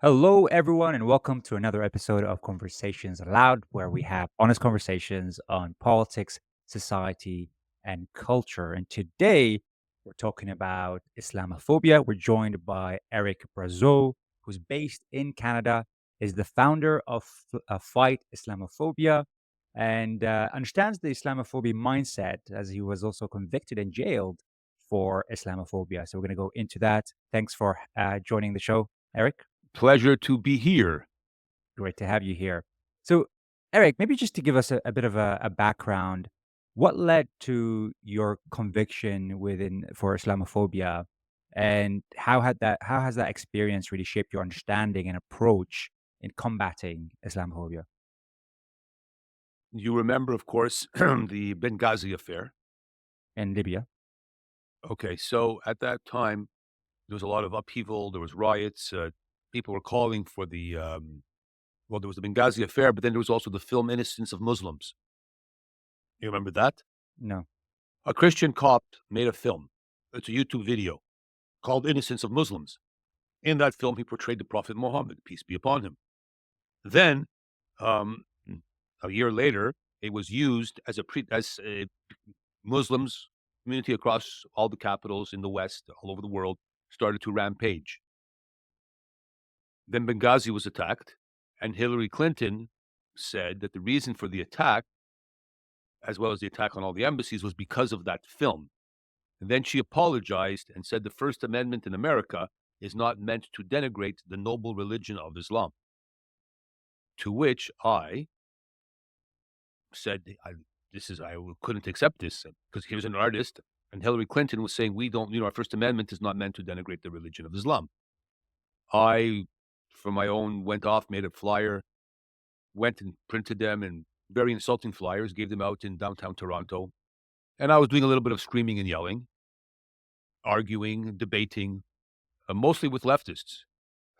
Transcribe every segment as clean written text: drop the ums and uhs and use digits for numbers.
Hello, everyone, and welcome to another episode of Conversations Aloud, where we have honest conversations on politics, society, and culture. And today, we're talking about Islamophobia. We're joined by Eric Brazeau, who's based in Canada, is the founder of Fight Islamophobia, and understands the Islamophobia mindset, as he was also convicted and jailed for Islamophobia. So we're going to go into that. Thanks for joining the show, Eric. Pleasure to be here. Great to have you here. So, Eric, maybe just to give us a bit of a background, what led to your conviction within for Islamophobia, and how has that experience really shaped your understanding and approach in combating Islamophobia You remember, of course, the Benghazi affair. in Libya? Okay, so at that time, there was a lot of upheaval. There was riots. People were calling for well, there was the Benghazi affair, but then there was also the film Innocence of Muslims. You remember that? No. A Christian cop made a film. It's a YouTube video called Innocence of Muslims. In that film, he portrayed the Prophet Muhammad, peace be upon him. Then, um, a year later, it was used as a Muslims community across all the capitals in the West, all over the world, started to rampage. Then Benghazi was attacked, and Hillary Clinton said that the reason for the attack, as well as the attack on all the embassies, was because of that film. And then she apologized and said the First Amendment in America is not meant to denigrate the noble religion of Islam. To which I said, I couldn't accept this because he was an artist, and Hillary Clinton was saying we don't, our First Amendment is not meant to denigrate the religion of Islam. I, for my own, went off, made a flyer, went and printed them, and very insulting flyers, gave them out in downtown Toronto, and I was doing a little bit of screaming and yelling, arguing, debating, mostly with leftists.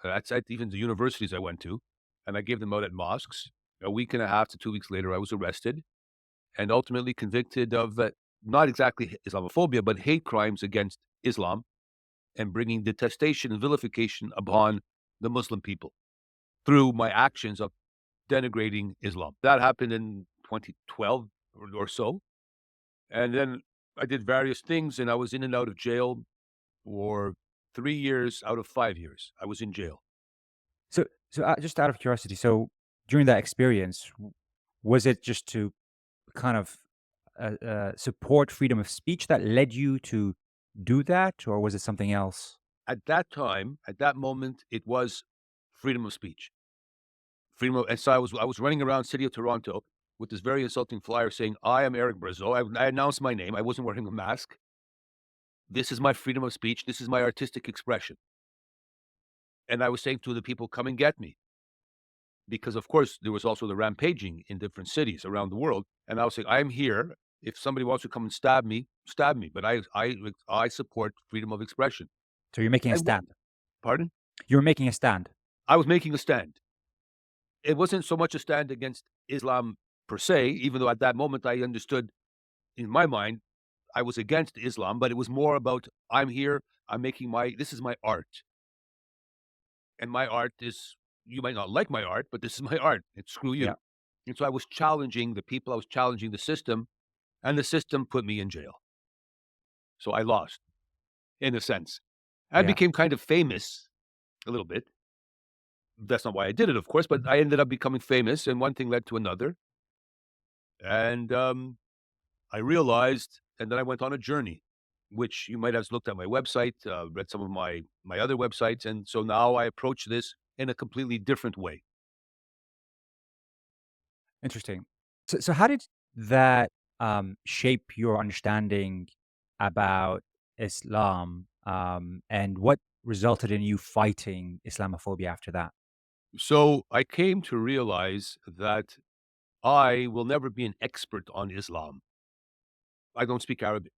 That's at even the universities I went to, and I gave them out at mosques. A week and a half to 2 weeks later, I was arrested and ultimately convicted of not exactly Islamophobia, but hate crimes against Islam and bringing detestation and vilification upon the Muslim people through my actions of denigrating Islam. That happened in 2012 or so. And then I did various things, and I was in and out of jail for 3 years out of 5 years. I was in jail. So, just out of curiosity, so during that experience, was it just to kind of support freedom of speech that led you to do that, or was it something else? At that time, at that moment, it was freedom of speech. And so I was running around city of Toronto with this very insulting flyer saying, "I am Eric Brazeau." I announced my name. I wasn't wearing a mask. This is my freedom of speech. This is my artistic expression. And I was saying to the people, "Come and get me," because of course there was also the rampaging in different cities around the world. And I was saying, "I am here. If somebody wants to come and stab me, stab me. But I support freedom of expression." So you're making a And stand. pardon? You were making a stand. I was making a stand. It wasn't so much a stand against Islam per se, even though at that moment I understood in my mind I was against Islam, but it was more about I'm here, I'm making this is my art. And my art is, you might not like my art, but this is my art. And screw Yeah. you. And so I was challenging the people, I was challenging the system, and the system put me in jail. So I lost, in a sense. I Yeah. became kind of famous a little bit. That's not why I did it, of course, but I ended up becoming famous, and one thing led to another. And I realized, and then I went on a journey, which you might have looked at my website, read some of my other websites, and so now I approach this in a completely different way. Interesting. So how did that shape your understanding about Islam, and what resulted in you fighting Islamophobia after that? So I came to realize that I will never be an expert on Islam. I don't speak Arabic.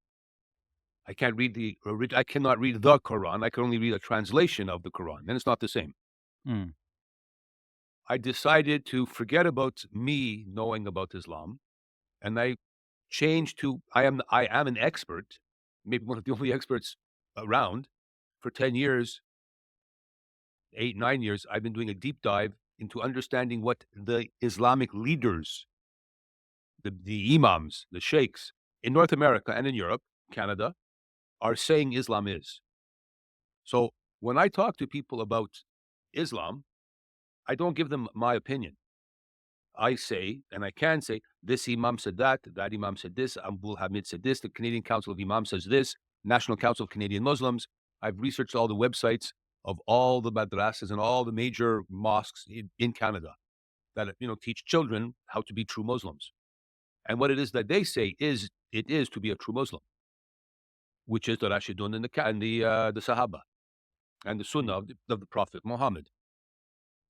I can't read I cannot read the Quran. I can only read a translation of the Quran, and it's not the same. Mm. I decided to forget about me knowing about Islam, and I changed to I am an expert, maybe one of the only experts around for 10 years 8, 9 years, I've been doing a deep dive into understanding what the Islamic leaders, the Imams, the sheikhs in North America and in Europe, Canada, are saying Islam is. So when I talk to people about Islam, I don't give them my opinion. I say, and I can say, this Imam said that Imam said this, Abdul Hamid said this, the Canadian Council of Imams says this, National Council of Canadian Muslims. I've researched all the websites of all the madrasas and all the major mosques in Canada that teach children how to be true Muslims. And what it is that they say is it is to be a true Muslim, which is the Rashidun and the Sahaba and the Sunnah of the Prophet Muhammad.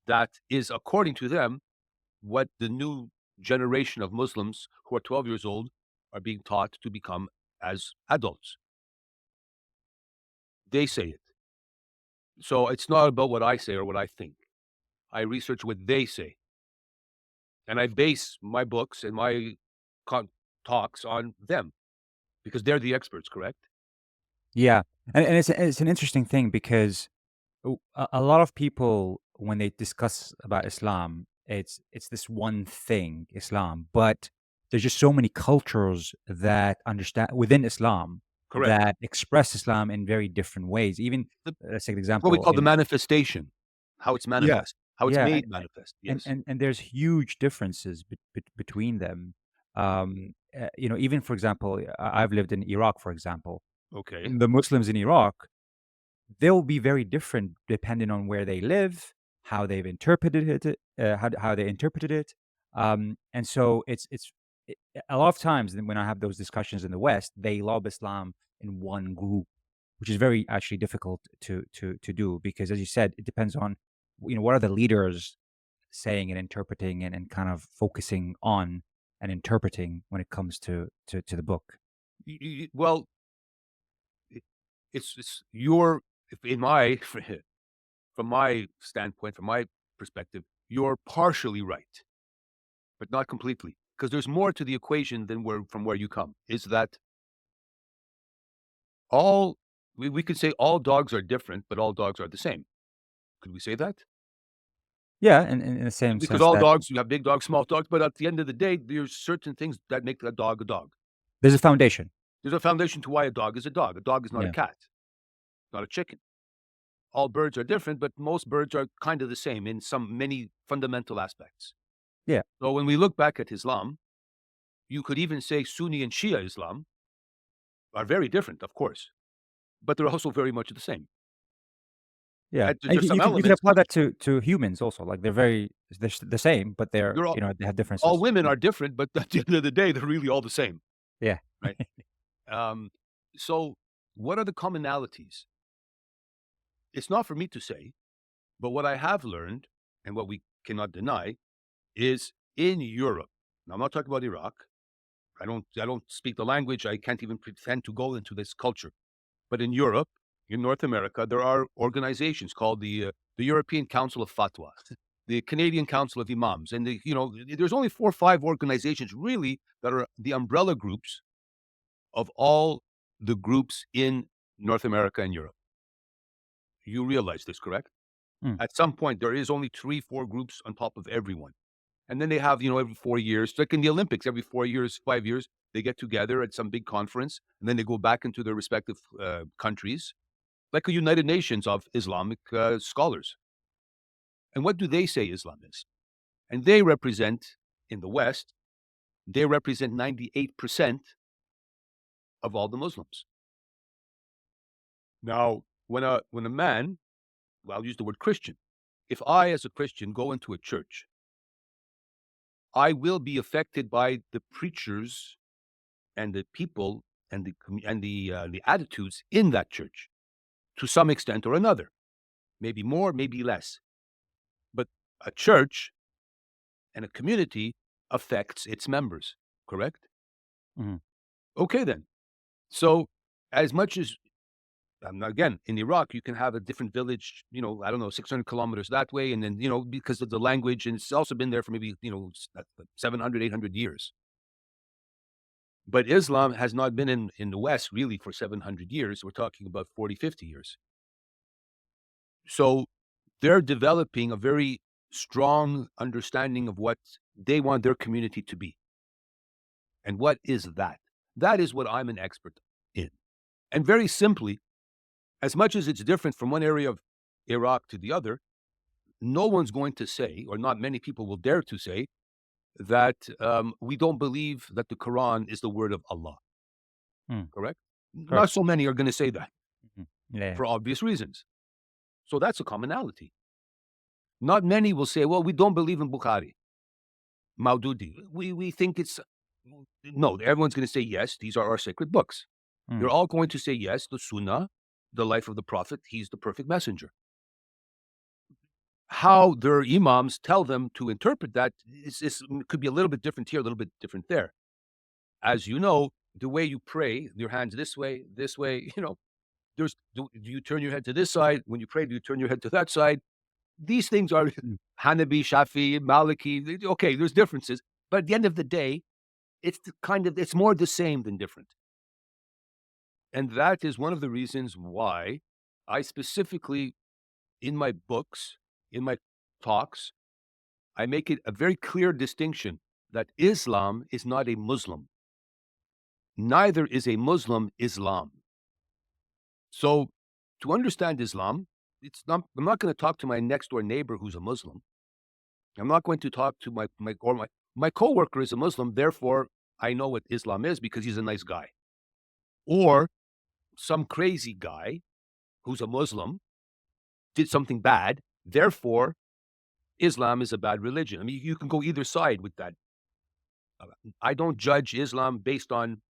That is, according to them, what the new generation of Muslims who are 12 years old are being taught to become as adults. They say it. So it's not about what I say or what I think. I research what they say. And I base my books and my talks on them because they're the experts, correct? Yeah, and it's an interesting thing because a lot of people when they discuss about Islam, it's this one thing, Islam, but there's just so many cultures that understand within Islam Correct. that express Islam in very different ways. Even let's take an What we example call the in manifestation, how it's yeah, manifest, how it's yeah, made manifest. and Yes. and there's huge differences between them. Even for example, I've lived in Iraq, for example. Okay. The Muslims in Iraq, they'll be very different depending on where they live, how they've interpreted it, how they interpreted it, and so a lot of times when I have those discussions in the West, they lob Islam in one group, which is very actually difficult to do because, as you said, it depends on what are the leaders saying and interpreting and kind of focusing on and interpreting when it comes to the book. Well, it- it's your in my from my standpoint, from my perspective, you're partially right, but not completely, because there's more to the equation than from where you come. Is that all we could say all dogs are different, but all dogs are the same. Could we say that? Yeah, in the same Because sense all that dogs, you have big dogs, small dogs, but at the end of the day, there's certain things that make a dog a dog. there's a foundation. There's a foundation to why a dog is a dog. A dog is not a Yeah, cat, not a chicken. All birds are different, but most birds are kind of the same in many fundamental aspects. yeah, So when we look back at Islam, you could even say Sunni and Shia Islam are very different, of course, but they're also very much the same. yeah. And And there's some you can elements. apply that to humans also. Like they're the same, but they're They're they have all differences. women Yeah, are different, but at the end of the day, they're really all the same, yeah, right? Um, so what are the commonalities? It's not for me to say, but what I have learned and what we cannot deny is in Europe. Now, I'm not talking about Iraq. I don't speak the language. I can't even pretend to go into this culture. But in Europe, in North America, there are organizations called the European Council of Fatwa, the Canadian Council of Imams, and there's only 4 or 5 organizations really that are the umbrella groups of all the groups in North America and Europe. You realize this, correct? mm, At some point, there is only 3, 4 groups on top of everyone. And then they have, every 4 years, like in the Olympics, every 4 years, 5 years, they get together at some big conference, and then they go back into their respective countries, like a United Nations of Islamic scholars. And what do they say Islam is? And they represent, in the West, they represent 98% of all the Muslims. Now, when a man, well, I'll use the word Christian, if I, as a Christian, go into a church, I will be affected by the preachers and the people and the attitudes in that church to some extent or another, maybe more, maybe less. But a church and a community affects its members, correct? mhm. Okay, then. So, as much as again in Iraq, you can have a different village, I don't know, 600 kilometers that way, and then because of the language, and it's also been there for maybe 700, 800 years. But Islam has not been in the West really for 700 years. We're talking about 40, 50 years. So they're developing a very strong understanding of what they want their community to be. And what is that? That is what I'm an expert in. And very simply, as much as it's different from one area of Iraq to the other, no one's going to say, or not many people will dare to say, that we don't believe that the Quran is the word of Allah. Mm, Correct? correct. Not so many are going to say that Mhm. Yeah. for obvious reasons. So that's a commonality. Not many will say, well, we don't believe in Bukhari, Maududi. We think it's, no, everyone's going to say, yes, these are our sacred books. They're Mm, all going to say, yes, the Sunnah, the life of the Prophet, he's the perfect messenger. How their Imams tell them to interpret that could be a little bit different here, a little bit different there. As you know, the way you pray, your hands this way, do you turn your head to this side? When you pray, do you turn your head to that side? These things are mm, Hanabi, Shafi, Maliki. Okay, there's differences, but at the end of the day, it's more the same than different. And that is one of the reasons why I specifically, in my books, in my talks, I make it a very clear distinction that Islam is not a Muslim. Neither is a Muslim Islam. So to understand Islam, I'm not going to talk to my next door neighbor who's a Muslim. I'm not going to talk to my coworker is a Muslim, therefore I know what Islam is because he's a nice guy. Or some crazy guy who's a Muslim did something bad, therefore Islam is a bad religion. I mean, you can go either side with that. I don't judge Islam based on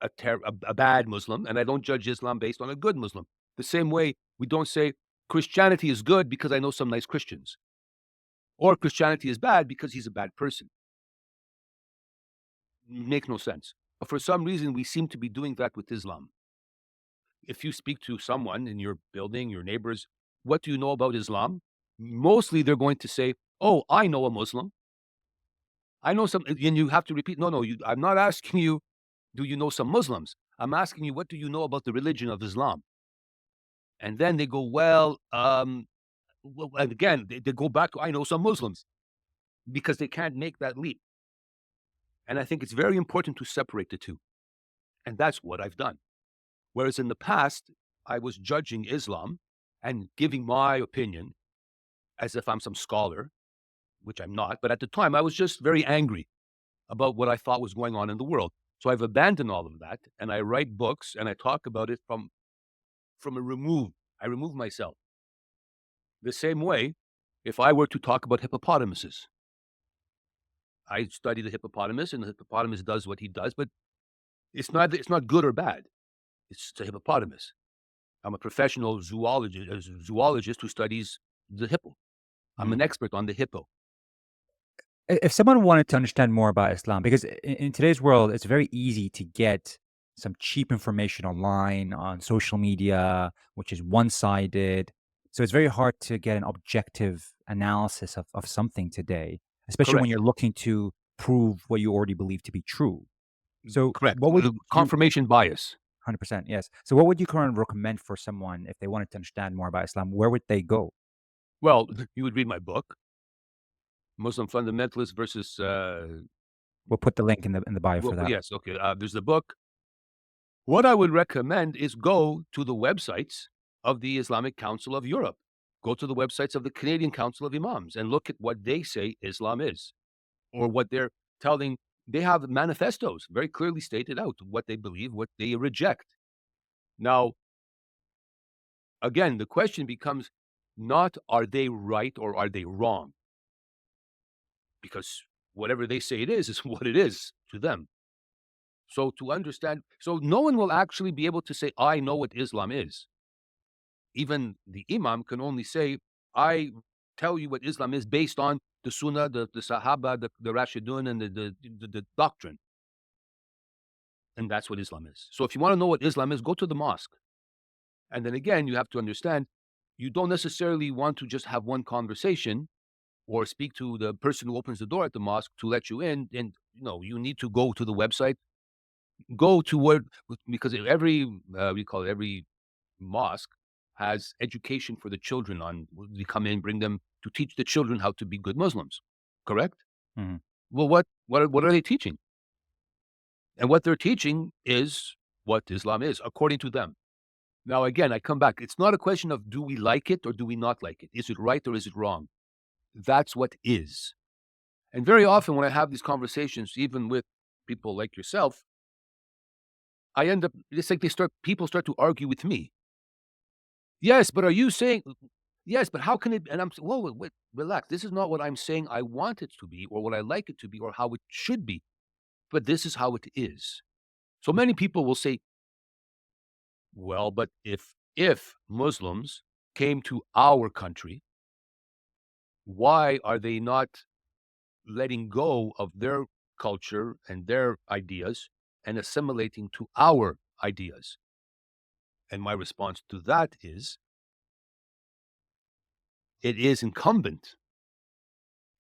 a bad Muslim, and I don't judge Islam based on a good Muslim. The same way we don't say Christianity is good because I know some nice Christians, or Christianity is bad because he's a bad person. Makes no sense. But for some reason, we seem to be doing that with Islam. If you speak to someone in your building, your neighbors, what do you know about Islam? Mostly they're going to say, oh, I know a Muslim. I know some, and you have to repeat, no, I'm not asking you, do you know some Muslims? I'm asking you, what do you know about the religion of Islam? And then they go, and again, they go back to, I know some Muslims because they can't make that leap. And I think it's very important to separate the two. And that's what I've done. Whereas in the past, I was judging Islam and giving my opinion as if I'm some scholar, which I'm not. But at the time, I was just very angry about what I thought was going on in the world. So I've abandoned all of that and I write books and I talk about it from a remove. I remove myself. The same way, if I were to talk about hippopotamuses, I study the hippopotamus and the hippopotamus does what he does, but it's not good or bad. It's a hippopotamus. I'm a professional zoologist who studies the hippo. I'm an mm. expert on the hippo. If someone wanted to understand more about Islam, because in today's world, it's very easy to get some cheap information online, on social media, which is one-sided. So it's very hard to get an objective analysis of something today, especially when Correct. you're looking to prove what you already believe to be true. So Correct. what would you Confirmation bias. 100%, yes. So what would you currently recommend for someone if they wanted to understand more about Islam? Where would they go? Well, you would read my book, Muslim Fundamentalists versus, We'll put the link in the bio well, for that. yes, okay. There's the book. What I would recommend is go to the websites of the Islamic Council of Europe. Go to the websites of the Canadian Council of Imams and look at what they say Islam is, or what they're telling. They have manifestos very clearly stated out what they believe, what they reject. Now, again, the question becomes not are they right or are they wrong? Because whatever they say it is what it is to them. So to understand, so no one will actually be able to say, I know what Islam is. Even the Imam can only say, I tell you what Islam is based on the Sunnah, the Sahaba, the Rashidun, and the doctrine. And that's what Islam is. So if you want to know what Islam is, go to the mosque. And then again, you have to understand, you don't necessarily want to just have one conversation or speak to the person who opens the door at the mosque to let you in. And you need to go to the website, go to where, because every we call it every mosque has education for the children on they come in, bring them to teach the children how to be good Muslims, correct? Mhm. Well, what are they teaching? And what they're teaching is what Islam is, according to them. Now, again, I come back. It's not a question of do we like it or do we not like it? Is it right or is it wrong? That's what is. And very often when I have these conversations, even with people like yourself, I end up, it's like people start to argue with me. Yes, but are you saying, yes, but how can it, and I'm, whoa, wait, relax. This is not what I'm saying I want it to be or what I like it to be or how it should be, but this is how it is. So many people will say, well, but if Muslims came to our country, why are they not letting go of their culture and their ideas and assimilating to our ideas? And my response to that is it is incumbent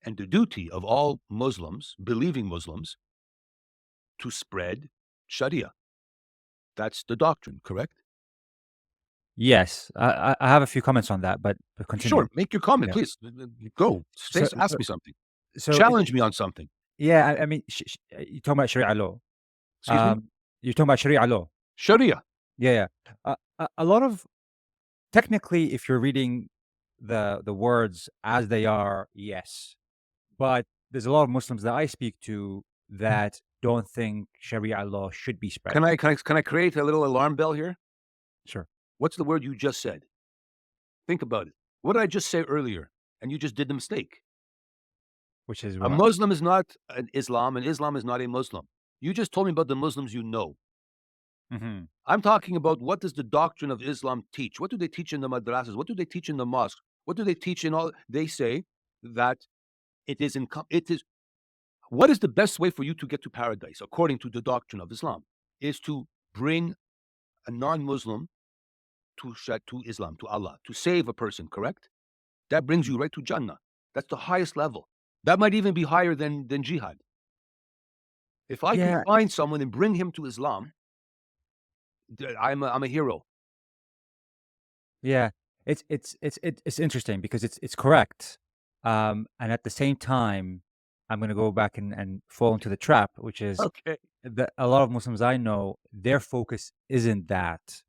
and the duty of all Muslims, believing Muslims, to spread Sharia. That's the doctrine, correct? Yes, I have a few comments on that, but continue. Sure. Make your comment, Yeah. please. Go. So Ask so me something. so Challenge me on something. yeah, I mean, you're talking about Sharia law. Excuse me? Um, you're talking about Sharia law. Sharia. Yeah, yeah. A lot of technically, if you're reading the words as they are, yes. But there's a lot of Muslims that I speak to that don't think Sharia law should be spread. Can I create a little alarm bell here? Sure. What's the word you just said? Think about it. What did I just say earlier? And you just did the mistake. Which is A what? Muslim is not an Islam, and Islam is not a Muslim. You just told me about the Muslims you know. Mhm. I'm talking about what does the doctrine of Islam teach? What do they teach in the madrasas? What do they teach in the mosque? What do they teach in all? They say that it is what is the best way for you to get to paradise, according to the doctrine of Islam, is to bring a non-Muslim to Islam, to Allah, to save a person, correct? That brings you right to Jannah. That's the highest level. That might even be higher than jihad. If I can Yeah, find someone and bring him to Islam, I'm a hero. yeah. It's interesting because it's correct. And at the same time, I'm gonna go back and fall into the trap, which is Okay. that a lot of Muslims I know, their focus isn't that.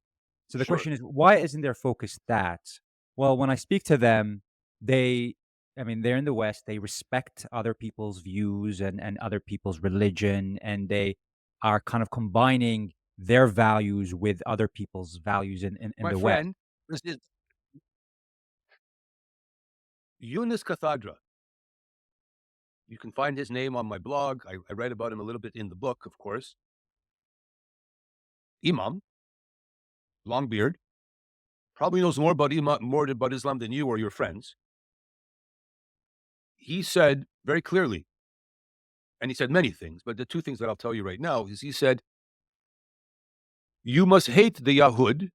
So the Sure. question is, why isn't their focus that? Well, when I speak to them, they, I mean, they're in the West, they respect other people's views and other people's religion, and they are kind of combining their values with other people's values in My the West. friend, this is Yunus Cathadra. You can find his name on my blog. I write about him a little bit in the book, of course. Imam, long beard, probably knows more about Islam than you or your friends. He said very clearly, and he said many things, but the two things that I'll tell you right now is he said, you must hate the Yahud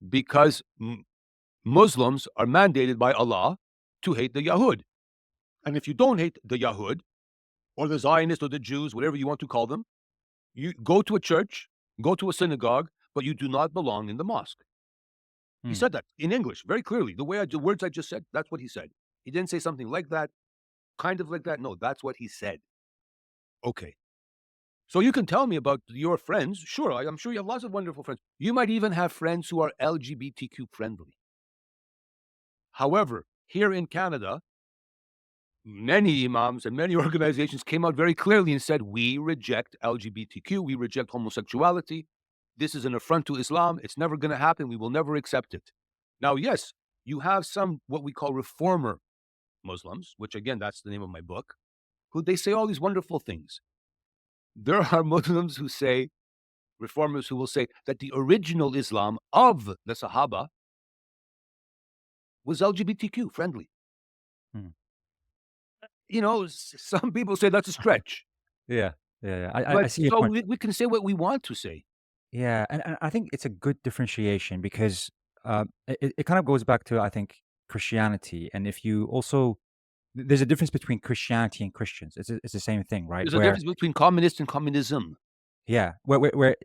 because Muslims are mandated by Allah to hate the Yahud. And if you don't hate the Yahud or the Zionists or the Jews, whatever you want to call them, you go to a church, go to a synagogue, but you do not belong in the mosque. He Hmm. said that in English very clearly. The words I just said, that's what he said. He didn't say something like that, kind of like that. No, that's what he said. Okay. So you can tell me about your friends. Sure, I'm sure you have lots of wonderful friends. You might even have friends who are LGBTQ friendly. However, here in Canada, many imams and many organizations came out very clearly and said, we reject LGBTQ, we reject homosexuality. This is an affront to Islam. It's never going to happen. We will never accept it. Now, yes, you have some what we call reformer Muslims, which again, that's the name of my book, who they say all these wonderful things. There are Muslims who say, reformers who will say that the original Islam of the Sahaba was LGBTQ friendly. Hmm. You know, some people say that's a stretch, Yeah, yeah, yeah. I but see your so point. we can say what we want to say. Yeah, and I think it's a good differentiation because it kind of goes back to I think Christianity, and if you also there's a difference between Christianity and Christians. It's the same thing, right? There's a Where difference between communist and communism. Yeah,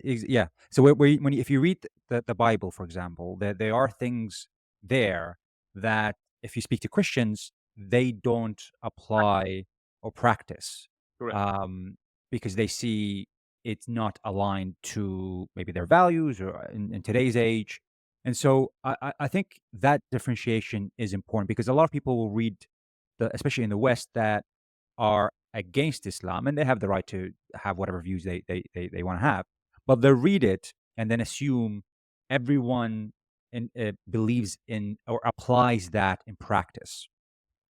yeah. So if you read the Bible, for example, there are things there that if you speak to Christians, they don't apply or practice, Correct. um, because they see it's not aligned to maybe their values or in today's age. And so I think that differentiation is important because a lot of people will read especially in the West, that are against Islam, and they have the right to have whatever views they want to have. But they read it and then assume everyone believes in or applies that in practice.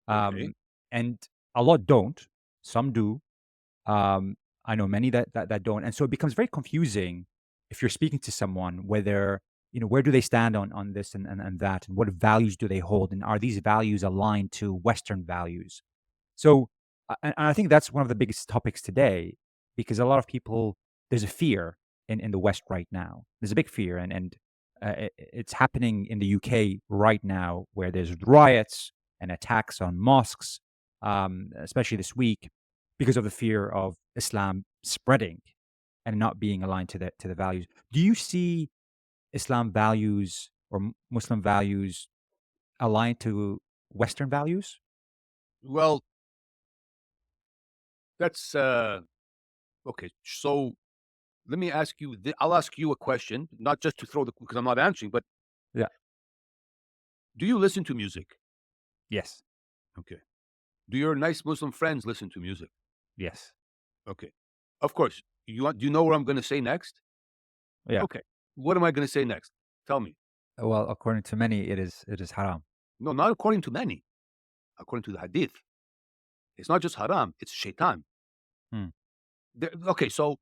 Okay. Um, and a lot don't. Some do. Um, I know many that don't, and so it becomes very confusing if you're speaking to someone whether where do they stand on this and that, and what values do they hold, and are these values aligned to Western values? So, and I think that's one of the biggest topics today because a lot of people, there's a fear in the West right now. There's a big fear, and it's happening in the UK right now, where there's riots and attacks on mosques, especially this week, because of the fear of Islam spreading and not being aligned to the values. Do you see Islam values or Muslim values aligned to Western values? Well, that's okay. So let me ask you. I'll ask you a question, not just to throw the because I'm not answering, but Yeah. do you listen to music? Yes. Okay. Do your nice Muslim friends listen to music? Yes. Okay. Of course. Do you know what I'm going to say next? Yeah. Okay. What am I going to say next? Tell me. Well, according to many, it is haram. No, not according to many. According to the hadith. It's not just haram, it's shaitan. Hmm. Okay, so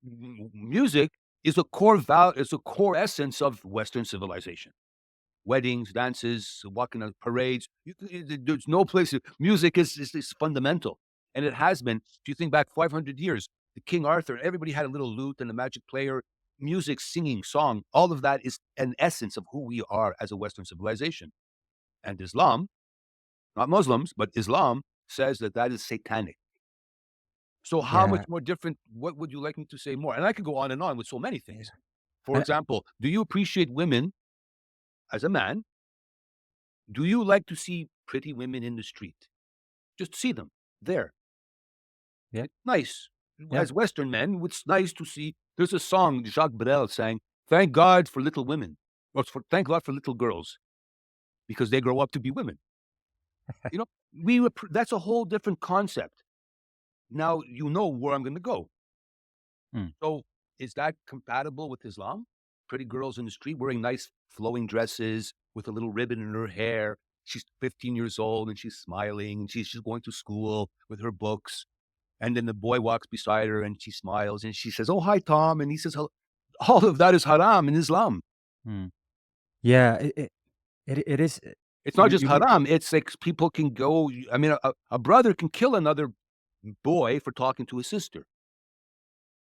music is is a core essence of Western civilization. Weddings, dances, walking on parades. There's no place. Music is fundamental, and it has been. If you think back 500 years, the King Arthur, everybody had a little lute and a magic player. Music, singing, song, all of that is an essence of who we are as a Western civilization. And Islam, not Muslims, but Islam says that that is satanic. So how much Yeah. more different? What would you like me to say more? And I could go on and on with so many Yeah. things. For And example, do you appreciate women as a man? Do you like to see pretty women in the street? Just see them there. yeah. It's nice. Yeah. As Western men, it's nice to see. There's a song Jacques Brel sang, "Thank God for little women," or "Thank God for little girls," because they grow up to be women. You know, that's a whole different concept. Now you know where I'm going to go. Hmm. So is that compatible with Islam? Pretty girls in the street wearing nice flowing dresses with a little ribbon in her hair. She's 15 years old and she's smiling and she's just going to school with her books. And then the boy walks beside her and she smiles and she says, "Oh, hi, Tom." And he says, "Hello." All of that is haram in Islam. Hmm. Yeah. It is. It's not You just you make haram. It's like people can go. I mean, a brother can kill another boy for talking to his sister.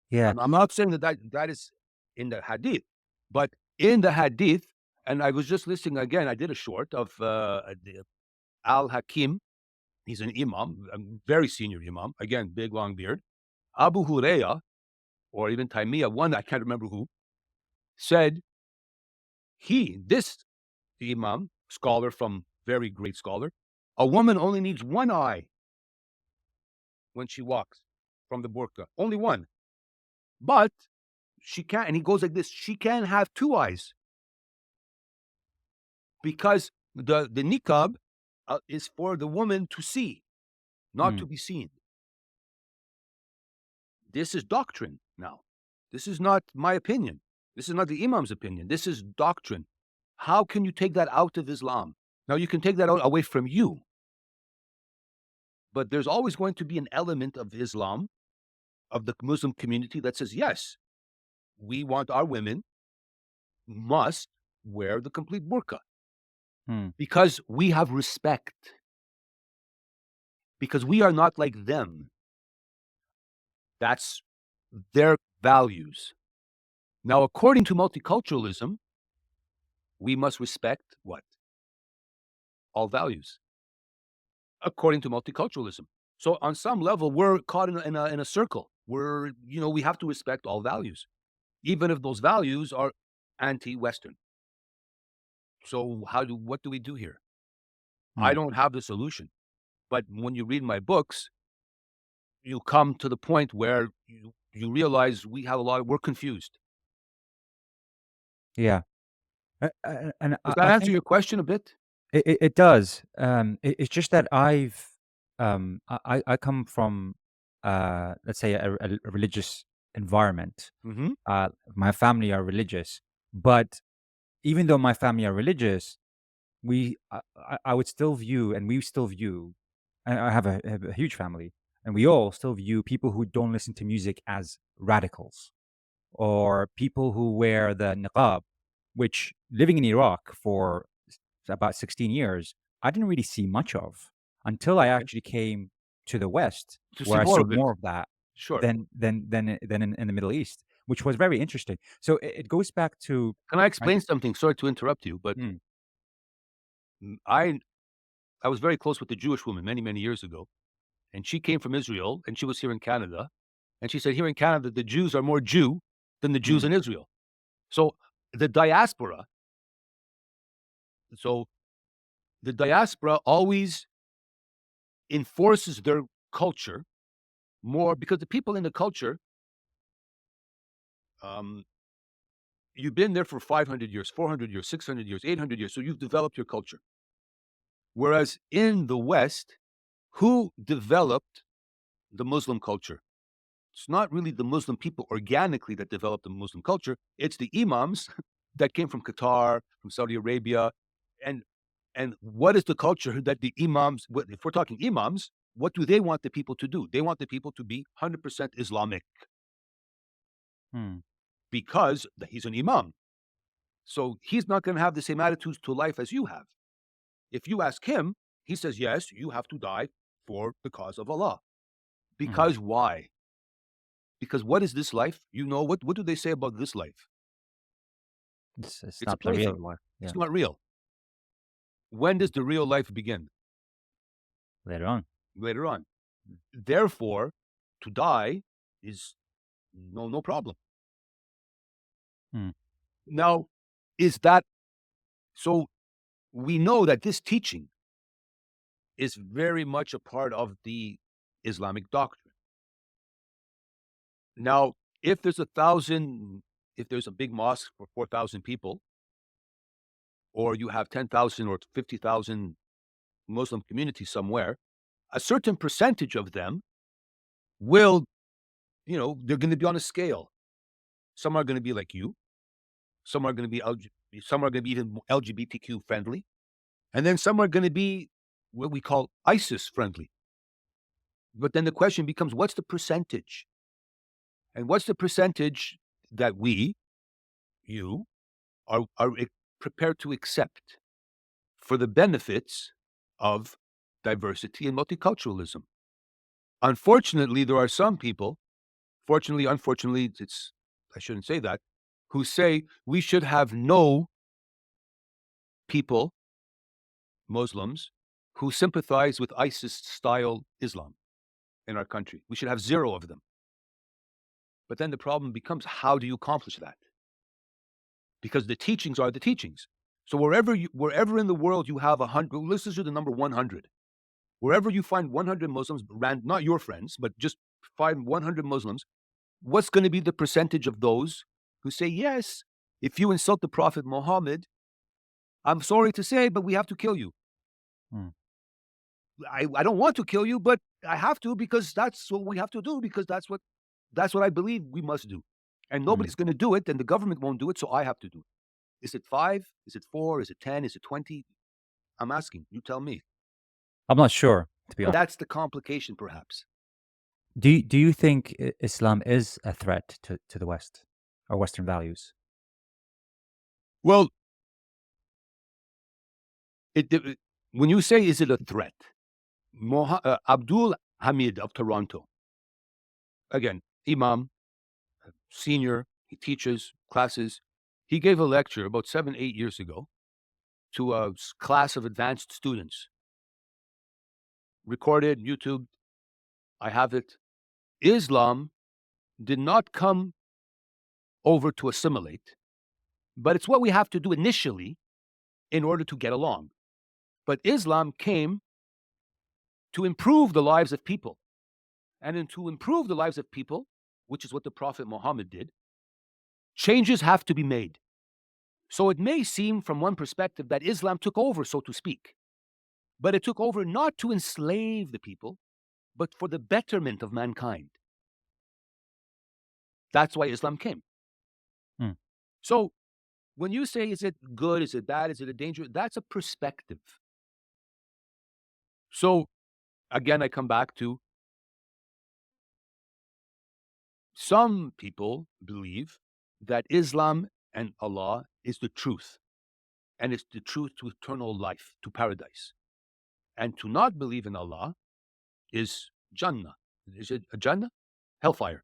yeah. I'm not saying that is in the hadith, but in the hadith, and I was just listening again. I did a short of Al Hakim. He's an imam, a very senior imam. Again, big long beard. Abu Huraira, or even Taimiyah, one I can't remember who, said this imam, scholar from very great scholar, a woman only needs one eye when she walks from the burqa, only one, but she can't. And he goes like this: she can have two eyes because the niqab is for the woman to see, not Hmm. to be seen. This is doctrine now. This is not my opinion. This is not the imam's opinion. This is doctrine. How can you take that out of Islam? Now you can take that out away from you, but there's always going to be an element of Islam, of the Muslim community that says, yes, we want our women must wear the complete burqa Hmm. because we have respect, because we are not like them. That's their values. Now, according to multiculturalism, we must respect what? All values, according to multiculturalism. So, on some level, we're caught in a circle. we have to respect all values, even if those values are anti-Western. So what do we do here? I Mm. don't have the solution. But when you read my books, you come to the point where you realize we're confused. Yeah. And Does I that I answer think your question a bit? it does. It's just that I come from, let's say, a religious environment. Mhm. My family are religious, but even though my family are religious, I would still view, and we still view, I have a huge family, and we all still view people who don't listen to music as radicals, or people who wear the niqab, which, living in Iraq for about 16 years, I didn't really see much of until I Okay. actually came to the West, To see where I more saw of it. more of that Sure. than in the Middle East, which was very interesting. So it goes back to, Can I I explain something? Sorry to interrupt you, but mm, mm, I was very close with a Jewish woman many, many years ago, and she came from Israel, and she was here in Canada, and she said, "Here in Canada, the Jews are more Jew than the Jews mm, in Israel." So the diaspora so the diaspora always enforces their culture more because the people in the culture, um, you've been there for 500 years, 400 years, 600 years, 800 years, so you've developed your culture. Whereas in the West, who developed the Muslim culture? It's not really the Muslim people organically that developed the Muslim culture. It's the Imams that came from Qatar, from Saudi Arabia. And and what is the culture that the Imams, if we're talking Imams, what do they want the people to do? They want the people to be 100% Islamic mm, because he's an Imam. So he's not going to have the same attitudes to life as you have. If you ask him, he says, yes, you have to die for the cause of Allah. mm. Because why? Because what is this life? What do they say about this life? It's It's a not the real plaything. life. It's Yeah, not real. When does the real life begin? later on. Later on. Therefore, to die is no problem. Mm, Now, is that so? We know that this teaching is very much a part of the Islamic doctrine. Now, if there's a thousand, if there's a big mosque for 4,000 people, or you have 10,000 or 50,000 Muslim communities somewhere, a certain percentage of them will, they're going to be on a scale. Some are going to be like you. Some are going to be some are going to be even LGBTQ friendly, and then some are going to be what we call ISIS friendly. But then the question becomes, what's the percentage? And what's the percentage that you, are prepared to accept for the benefits of diversity and multiculturalism? Unfortunately, there are some people, fortunately, unfortunately, I shouldn't say that, who say we should have no people, Muslims, who sympathize with ISIS style Islam in our country. We should have zero of them. But then the problem becomes, how do you accomplish that? Because the teachings are the teachings. So wherever in the world you have 100, let's just do the number 100. Wherever you find 100 Muslims, not your friends, but just find 100 Muslims, what's going to be the percentage of those who say, yes, if you insult the Prophet Muhammad, I'm sorry to say, but we have to kill you. mm, I don't want to kill you, but I have to because that's what we have to do because that's what I believe we must do. And mm. nobody's going to do it, and the government won't do it, so I have to do it. Is it 5? Is it 4? Is it 10? Is it 20? I'm asking. You tell me. I'm not sure, to be honest. That's the complication, perhaps. Do you think Islam is a threat to the West or Western values? Well, when you say, is it a threat? Abdul Hamid of Toronto, again, Imam, senior, he teaches classes. He gave a lecture about 7, 8 years ago to a class of advanced students. Recorded, YouTube, I have it. Islam did not come over to assimilate, but it's what we have to do initially in order to get along. But Islam came to improve the lives of people. And to improve the lives of people, which is what the Prophet Muhammad did, changes have to be made. So it may seem from one perspective that Islam took over, so to speak, but it took over not to enslave the people, but for the betterment of mankind. That's why Islam came. Hmm. So when you say, is it good, is it bad, is it a danger, that's a perspective. So again, I come back to some people believe that Islam and Allah is the truth, and it's the truth to eternal life, to paradise. And to not believe in Allah is Jannah. Is it a Jannah? Hellfire.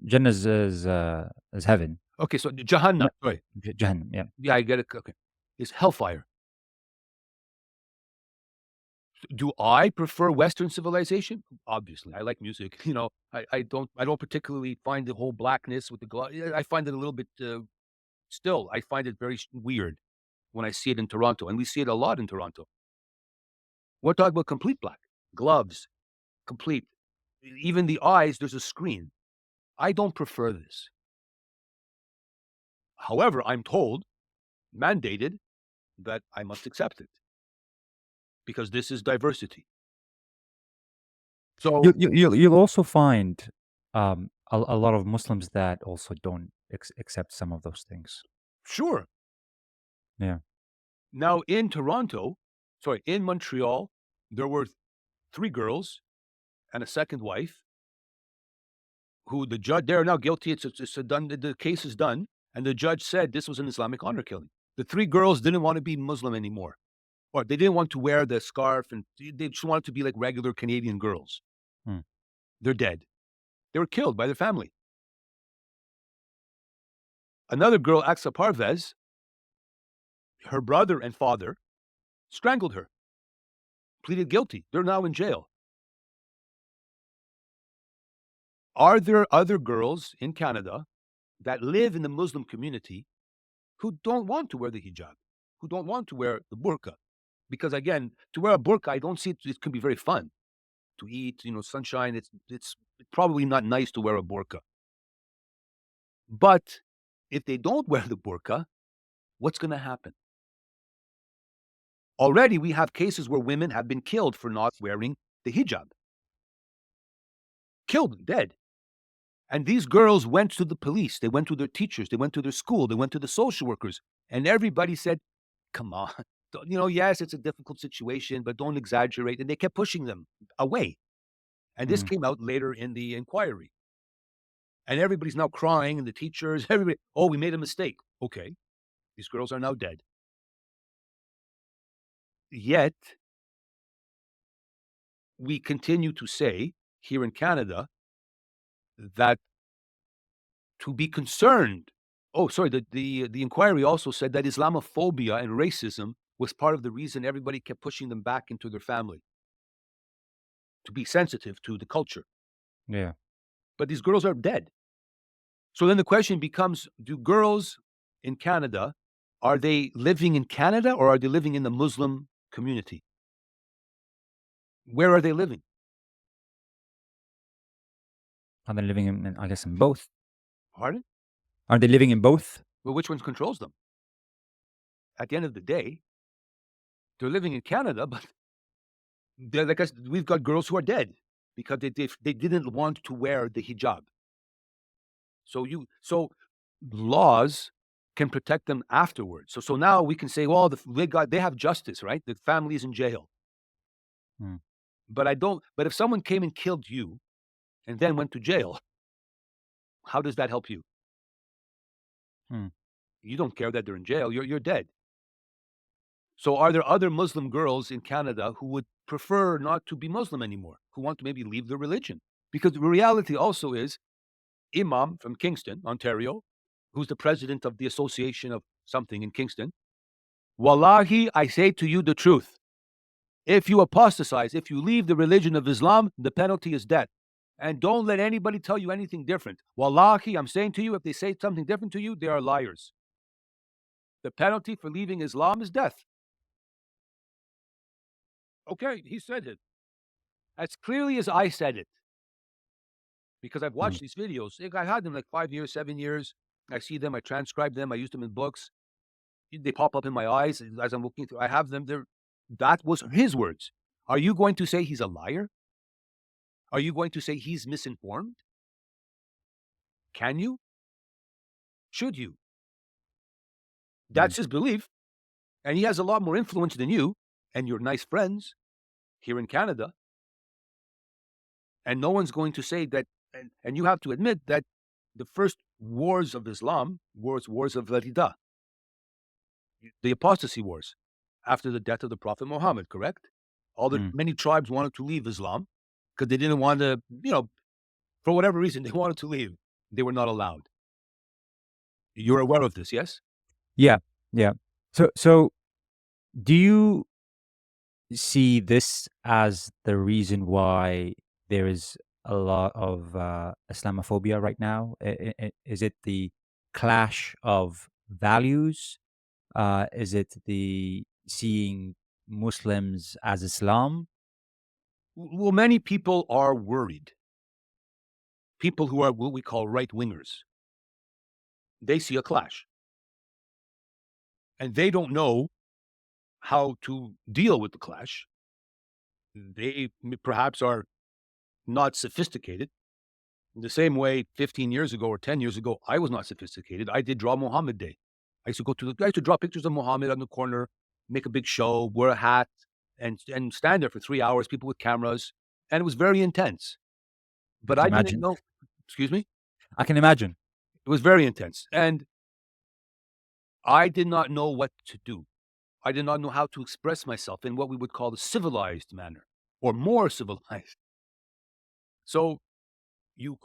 Jannah is heaven. Okay, so Jahannam. Yeah. Sorry. Jahannam, yeah. Yeah, I get it. Okay. Is hellfire. Do I prefer Western civilization? Obviously, I like music. You know, I don't particularly find the whole blackness with the glow. I find it a little bit. Still, I find it very weird when I see it in Toronto, and we see it a lot in Toronto. We're talking about complete black, gloves, complete. Even the eyes, there's a screen. I don't prefer this. However, I'm told, mandated, that I must accept it because this is diversity. So You'll also find a lot of Muslims that also don't accept some of those things. sure. Yeah. Now in Montreal, there were 3 girls and a second wife who the judge, they're now guilty. It's done. The case is done. And the judge said this was an Islamic honor killing. The 3 girls didn't want to be Muslim anymore, or they didn't want to wear the scarf, and they just wanted to be like regular Canadian girls. Hmm. They're dead. They were killed by their family. Another girl, Aksa Parvez, her brother and father strangled her, pleaded guilty. They're now in jail. Are there other girls in Canada that live in the Muslim community who don't want to wear the hijab, who don't want to wear the burqa? Because again, to wear a burqa, I don't see it can be very fun to eat, sunshine. It's probably not nice to wear a burqa. But if they don't wear the burqa, what's going to happen? Already we have cases where women have been killed for not wearing the hijab. Killed, dead. And these girls went to the police, they went to their teachers, they went to their school, they went to the social workers, and everybody said, come on, yes, it's a difficult situation, but don't exaggerate. And they kept pushing them away. And this came out later in the inquiry. And everybody's now crying, and the teachers, everybody, oh, we made a mistake. Okay, these girls are now dead. Yet, we continue to say here in Canada that to be concerned, the inquiry also said that Islamophobia and racism was part of the reason everybody kept pushing them back into their family, to be sensitive to the culture. Yeah. But these girls are dead. So then the question becomes, do girls in Canada, are they living in Canada or are they living in the Muslim community? Where are they living? Are they living in, I guess, in both? Pardon? Are they living in both? Well, which one controls them? At the end of the day, they're living in Canada, but like us, we've got girls who are dead because they didn't want to wear the hijab. So laws can protect them afterwards. So now we can say, well, they have justice, right? The family is in jail. But if someone came and killed you and then went to jail, how does that help you? You don't care that they're in jail. You're dead. So are there other Muslim girls in Canada who would prefer not to be Muslim anymore, who want to maybe leave their religion? Because the reality also is, Imam from Kingston, Ontario, who's the president of the association of something in Kingston, Wallahi, I say to you the truth. If you apostatize, if you leave the religion of Islam, the penalty is death. And don't let anybody tell you anything different. Wallahi, I'm saying to you, if they say something different to you, they are liars. The penalty for leaving Islam is death. Okay, he said it. As clearly as I said it. Because I've Mm. watched these videos. I had them like 5 years, 7 years. I see them, I transcribe them, I use them in books. They pop up in my eyes as I'm looking through. I have them there. That was his words. Are you going to say he's a liar? Are you going to say he's misinformed? Can you? Should you? Mm. That's his belief. And he has a lot more influence than you and your nice friends here in Canada. And no one's going to say that. And you have to admit that the first wars of Islam, wars of Rida, the apostasy wars, after the death of the Prophet Muhammad, correct? Mm. Many tribes wanted to leave Islam because they didn't want to, for whatever reason, they wanted to leave. They were not allowed. You're aware of this, yes? Yeah, yeah. So do you see this as the reason why there is a lot of Islamophobia right now? Is it the clash of values? Is it the seeing Muslims as Islam? Well, many people are worried. People who are what we call right wingers, they see a clash and they don't know how to deal with the clash. They perhaps are not sophisticated. In the same way, 15 years ago or 10 years ago, I was not sophisticated. I did Draw Muhammad Day. I used to draw pictures of Muhammad on the corner, make a big show, wear a hat, and stand there for 3 hours, people with cameras. And it was very intense. I But can I didn't imagine. know, excuse me? I can imagine. It was very intense. And I did not know what to do. I did not know how to express myself in what we would call the civilized manner or more civilized. So you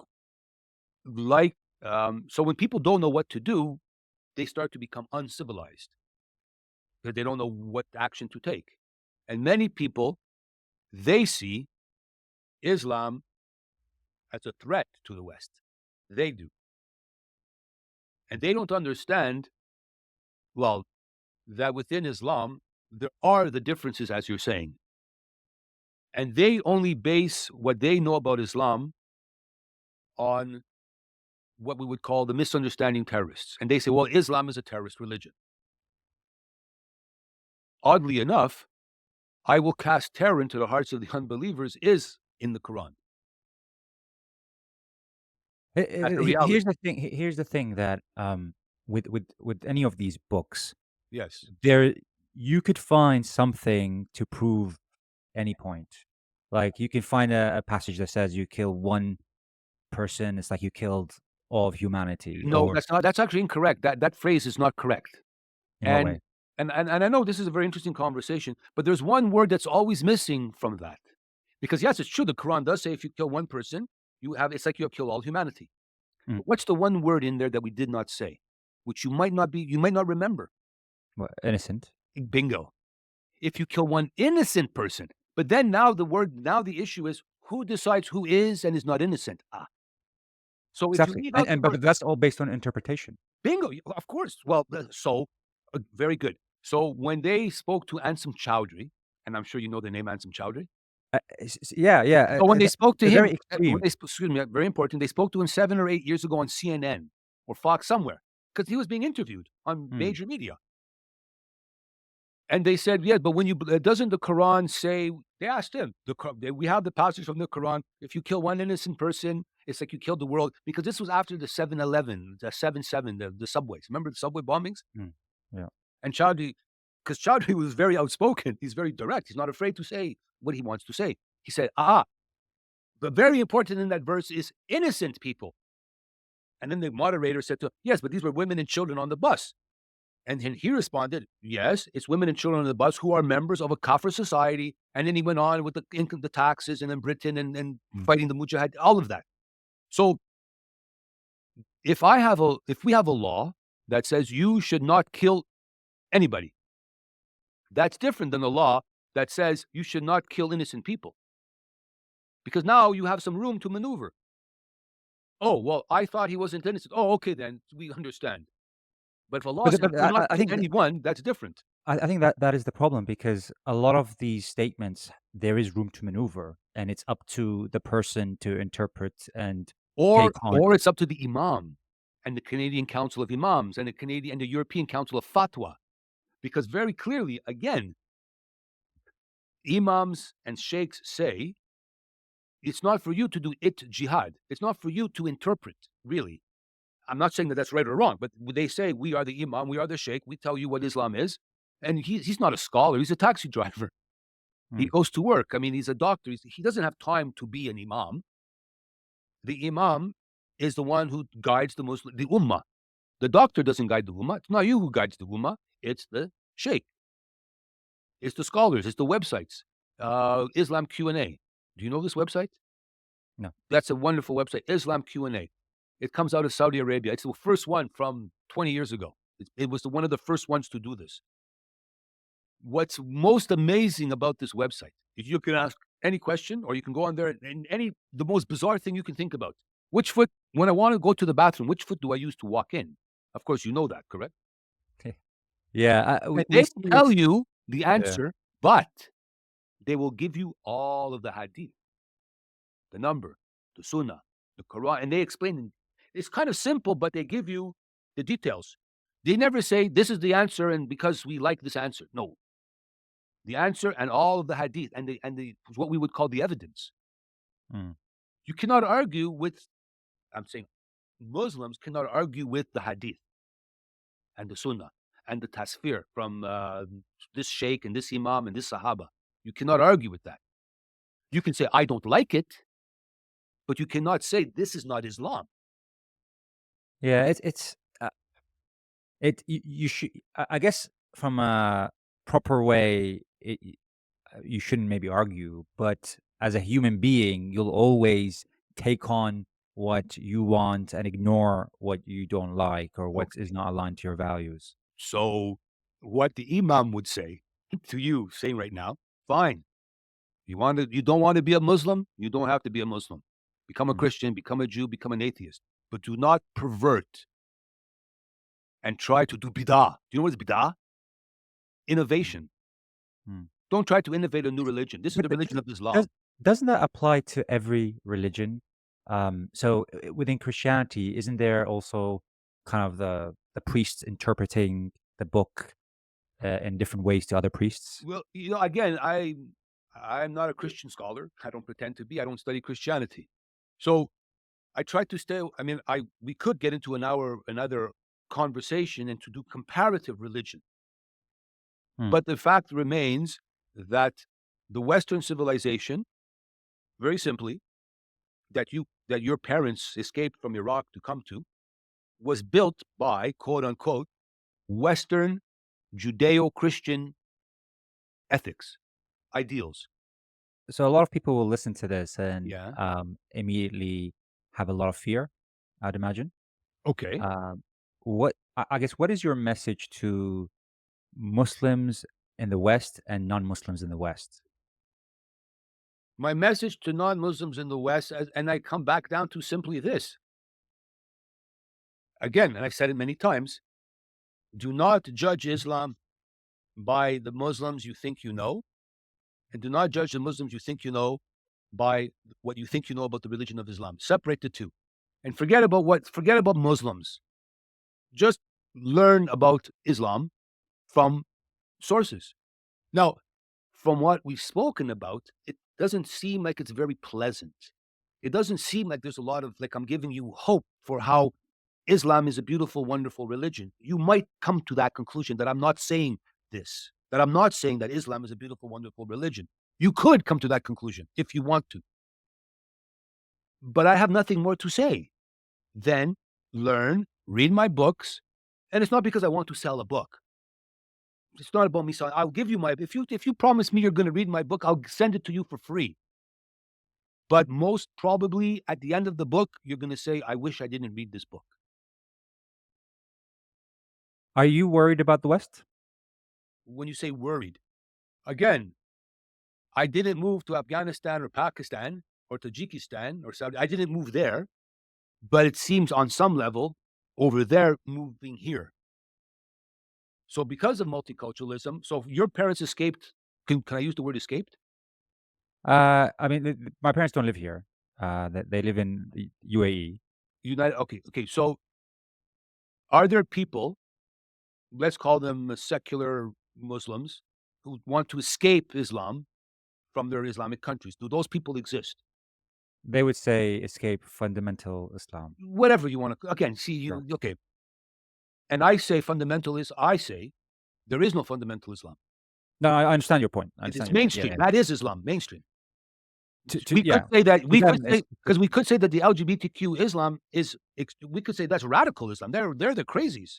like, so when people don't know what to do, they start to become uncivilized because they don't know what action to take. And many people, they see Islam as a threat to the West. They do. And they don't understand, well, that within Islam, there are the differences, as you're saying. And they only base what they know about Islam on what we would call the misunderstanding terrorists. And they say, well, Islam is a terrorist religion. Oddly enough, I will cast terror into the hearts of the unbelievers is in the Quran. That's a Here's reality. the thing. Here's the thing that with any of these books, Yes. there you could find something to prove any point. Like you can find a passage that says you kill one person, it's like you killed all of humanity, No, or that's actually incorrect. That phrase is not correct. in what And way? and I know this is a very interesting conversation, but there's one word that's always missing from that. Because yes, it's true. The Quran does say if you kill one person, it's like you have killed all humanity. Mm, But what's the one word in there that we did not say, which you might not remember? what, innocent? Bingo. If you kill one innocent person, but then now the issue is who decides who is and is not innocent. So if you Exactly, leave out the and word but that's all based on interpretation. bingo, of course. Well, very good. So when they spoke to Ansem Chowdhury, and I'm sure you know the name Ansem Chowdhury. Yeah, yeah. So when they spoke to They're him, very extreme. excuse me, very important. They spoke to him 7 or 8 years ago on CNN or Fox somewhere because he was being interviewed on Mm, major media. And they said, yes, but when doesn't the Quran say, they asked him, we have the passage from the Quran, if you kill one innocent person, it's like you killed the world. Because this was after the 7/11, the 7/7, the subways. Remember the subway bombings? mm, yeah. And Chowdhury, because Chowdhury was very outspoken, he's very direct, he's not afraid to say what he wants to say. He said, but very important in that verse is innocent people. And then the moderator said to him, yes, but these were women and children on the bus. And then he responded, yes, it's women and children on the bus who are members of a kafir society. And then he went on with the income, the taxes, and then Britain and Mm. fighting the Mujahid, all of that. So if we have a law that says you should not kill anybody, that's different than the law that says you should not kill innocent people. because now you have some room to maneuver. Oh, well, I thought he wasn't innocent. Oh, okay, then we understand. But if Allah says, But do not I kill think anyone, that's different. I think that that is the problem because a lot of these statements, there is room to maneuver, and it's up to the person to interpret and take on. Or it's up to the Imam and the Canadian Council of Imams and the Canadian and the European Council of Fatwa. Because very clearly, again, Imams and Sheikhs say it's not for you to do it jihad. It's not for you to interpret, really. I'm not saying that that's right or wrong, but they say we are the Imam, we are the Sheikh, we tell you what Islam is. And he's not a scholar, he's a taxi driver. He Mm, goes to work. I mean, he's a doctor. He doesn't have time to be an Imam. The Imam is the one who guides the Ummah. The doctor doesn't guide the Ummah. It's not you who guides the Ummah. It's the Sheikh. It's the scholars. It's the websites. Islam Q&A. Do you know this website? no. That's a wonderful website, Islam Q&A. It comes out of Saudi Arabia. It's the first one from 20 years ago. It was one of the first ones to do this. What's most amazing about this website is you can ask any question, or you can go on there and the most bizarre thing you can think about. Which foot, when I want to go to the bathroom, which foot do I use to walk in? Of course, you know that, correct? Yeah, And we they see tell this. you the Yeah. answer, but they will give you all of the hadith, the number, the sunnah, the Quran, and they explain. It's kind of simple, but they give you the details. They never say this is the answer, and because we like this answer. No, the answer and all of the hadith and the what we would call the evidence. Mm. You cannot argue with. I'm saying Muslims cannot argue with the hadith and the sunnah and the tasfir from this sheikh and this imam and this sahaba. You cannot argue with that. You can say I don't like it, but you cannot say this is not Islam. Yeah, you should, I guess, from a proper way, you shouldn't maybe argue, but as a human being, you'll always take on what you want and ignore what you don't like or what is Okay. not aligned to your values. So what the imam would say to you, saying right now, fine. You don't want to be a Muslim, you don't have to be a Muslim. Become a Mm, Christian, become a Jew, become an atheist. But do not pervert and try to do bid'ah. Do you know what is bid'ah? mm, Innovation. mm. Don't try to innovate a new religion. This is But the religion of does Islam. doesn't that apply to every religion? So within Christianity, isn't there also kind of the priests interpreting the book in different ways to other priests? Well, again, I'm not a Christian scholar. I don't pretend to be. I don't study Christianity. So I try to stay. I mean, I we could get into another conversation and to do comparative religion. Mm. But the fact remains that the Western civilization, very simply, that your parents escaped from Iraq to come to, was built by quote unquote Western Judeo-Christian ethics, ideals. So a lot of people will listen to this and Yeah. immediately have a lot of fear, I'd imagine. Okay. Um, I guess what is your message to Muslims in the West and non-Muslims in the West? My message to non-Muslims in the West, and I come back down to simply this. Again, and I've said it many times, do not judge Islam by the Muslims you think you know, and do not judge the Muslims you think you know by what you think you know about the religion of Islam. Separate the two. And forget about Muslims. Just learn about Islam from sources. Now, from what we've spoken about, it doesn't seem like it's very pleasant. It doesn't seem like there's a lot of, like, I'm giving you hope for how Islam is a beautiful, wonderful religion. You might come to that conclusion that I'm not saying this, that I'm not saying that Islam is a beautiful, wonderful religion. You could come to that conclusion if you want to. But I have nothing more to say than learn, read my books. And it's not because I want to sell a book. It's not about me selling. I'll give you if you promise me you're going to read my book, I'll send it to you for free. But most probably at the end of the book, you're going to say, I wish I didn't read this book. Are you worried about the West? When you say worried, again, I didn't move to Afghanistan or Pakistan or Tajikistan or Saudi. I didn't move there, but it seems on some level over there moving here. So because of multiculturalism, so your parents escaped. Can I use the word escaped? I mean, my parents don't live here. They live in the UAE. United. Okay, okay. So are there people, let's call them secular Muslims, who want to escape Islam from their Islamic countries? Do those people exist? They would say escape fundamental Islam. Whatever you want to. Again, see Sure. you. Okay, and I say fundamentalist. I say there is no fundamental Islam. No, I understand your point. I It understand is your point. Yeah, mainstream. yeah. That is Islam, mainstream. We could Yeah. say that To them, it's because we could say that the LGBTQ Islam is. We could say that's radical Islam. They're the crazies.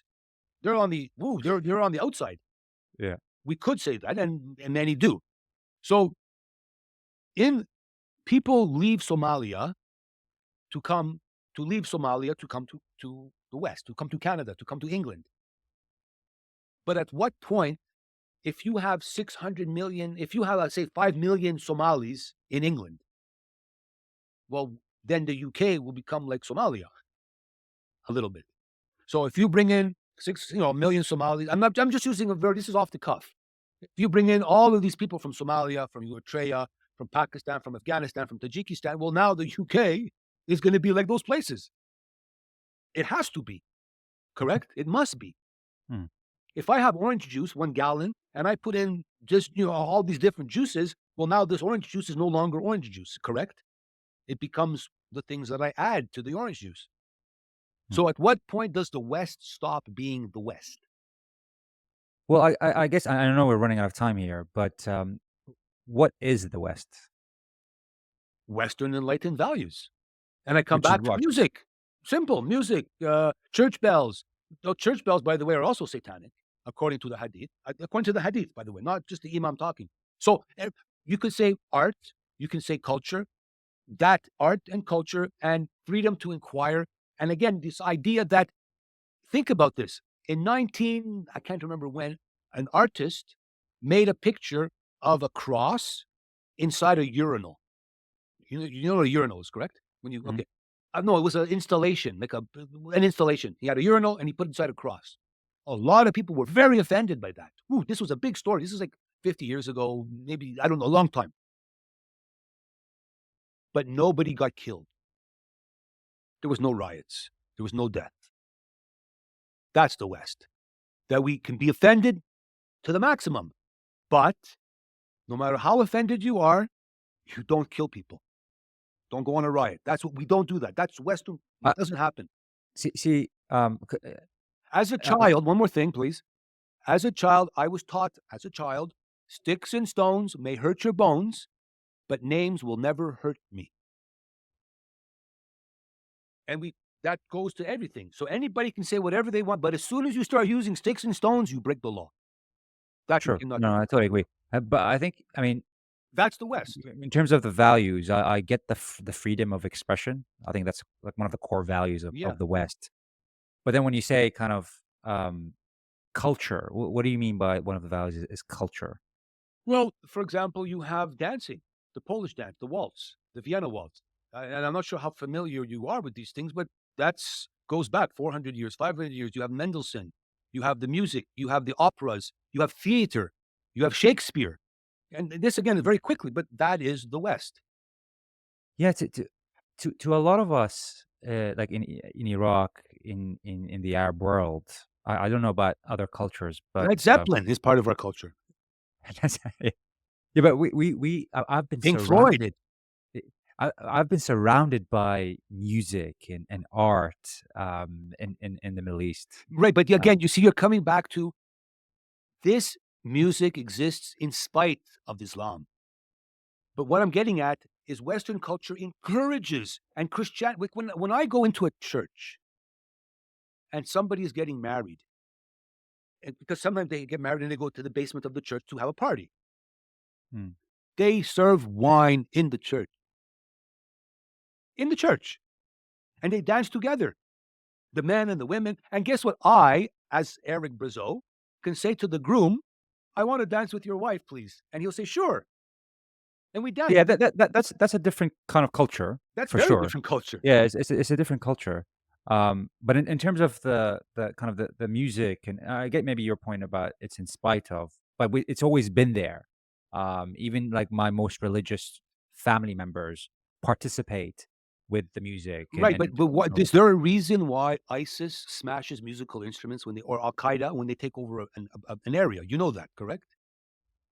They're on the they're on the outside. yeah. We could say that, and many do. So, in people leave Somalia to come to leave Somalia to come to the West, to come to Canada, to come to England. But at what point, if you have 600 million, if you have, let's say, 5 million Somalis in England, well, then the UK will become like Somalia a little bit. So if you bring in a million Somalis, I'm just using this is off the cuff. If you bring in all of these people from Somalia, from Eritrea, from Pakistan, from Afghanistan, from Tajikistan, well, now the UK is going to be like those places. It has to be, correct? It must be. Hmm. If I have orange juice, 1 gallon, and I put in just, all these different juices, well, now this orange juice is no longer orange juice, correct? It becomes the things that I add to the orange juice. Hmm. So at what point does the West stop being the West? Well, I guess I know we're running out of time here, but what is the West? Western enlightened values. And I come Which is back to what? music. Simple music, church bells. Oh, church bells, by the way, are also satanic, according to the Hadith. According to the Hadith, by the way, not just the Imam talking. So you could say art, you can say culture, that art and culture and freedom to inquire. And again, this idea that, think about this. I can't remember when, an artist made a picture of a cross inside a urinal. You know what a urinal is, correct? When you Mhm. okay. No, it was an installation, like an installation. He had a urinal and he put inside a cross. A lot of people were very offended by that. Ooh, this was a big story. This is like 50 years ago, maybe, I don't know, a long time. But nobody got killed. There was no riots. There was no death. That's the West. That we can be offended to the maximum. But no matter how offended you are, you don't kill people. Don't go on a riot. That's what we don't do that. That's Western. Uh, It doesn't happen. see, As a uh, child, one more thing, please. As a child, I was taught as a child, sticks and stones may hurt your bones, but names will never hurt me. And that goes to everything. So anybody can say whatever they want, but as soon as you start using sticks and stones, you break the law. That we sure. cannot No, do. I totally agree. But I mean, That's the West. in terms of the values, I get the freedom of expression. I think that's like one of the core values Yeah. of the West. But then when you say kind of culture, what do you mean by one of the values is culture? Well, for example, you have dancing, the Polish dance, the waltz, the Vienna waltz. And I'm not sure how familiar you are with these things, but that's goes back 400 years, 500 years. You have Mendelssohn, you have the music, you have the operas, you have theater, you have Shakespeare. And this again very quickly, but that is the West. Yeah, to a lot of us, like in Iraq, in the Arab world, I don't know about other cultures, but Led Zeppelin is part of our culture. yeah, but I've been Pink surrounded. Floyd. I've been surrounded by music and art, in the Middle East. Right. But Uh, again, you see, you're coming back to this music exists in spite of Islam. But what I'm getting at is Western culture encourages and Christianity. When I go into a church and somebody is getting married, because sometimes they get married and they go to the basement of the church to have a party, mm, they serve wine in the church. In the church. And they dance together, the men and the women. And guess what? I, as Eric Brazeau, can say to the groom, I want to dance with your wife, please. And he'll say, sure. and we dance. Yeah, that's a different kind of culture That's for very sure. different culture. Yeah, it's a different culture. But in terms of the kind of the music, and I get maybe your point about it's in spite of, but it's always been there. Even like my most religious family members participate with the music, Right, and but you what know, is there a reason why ISIS smashes musical instruments when they or Al Qaeda when they take over an area? You know that, correct?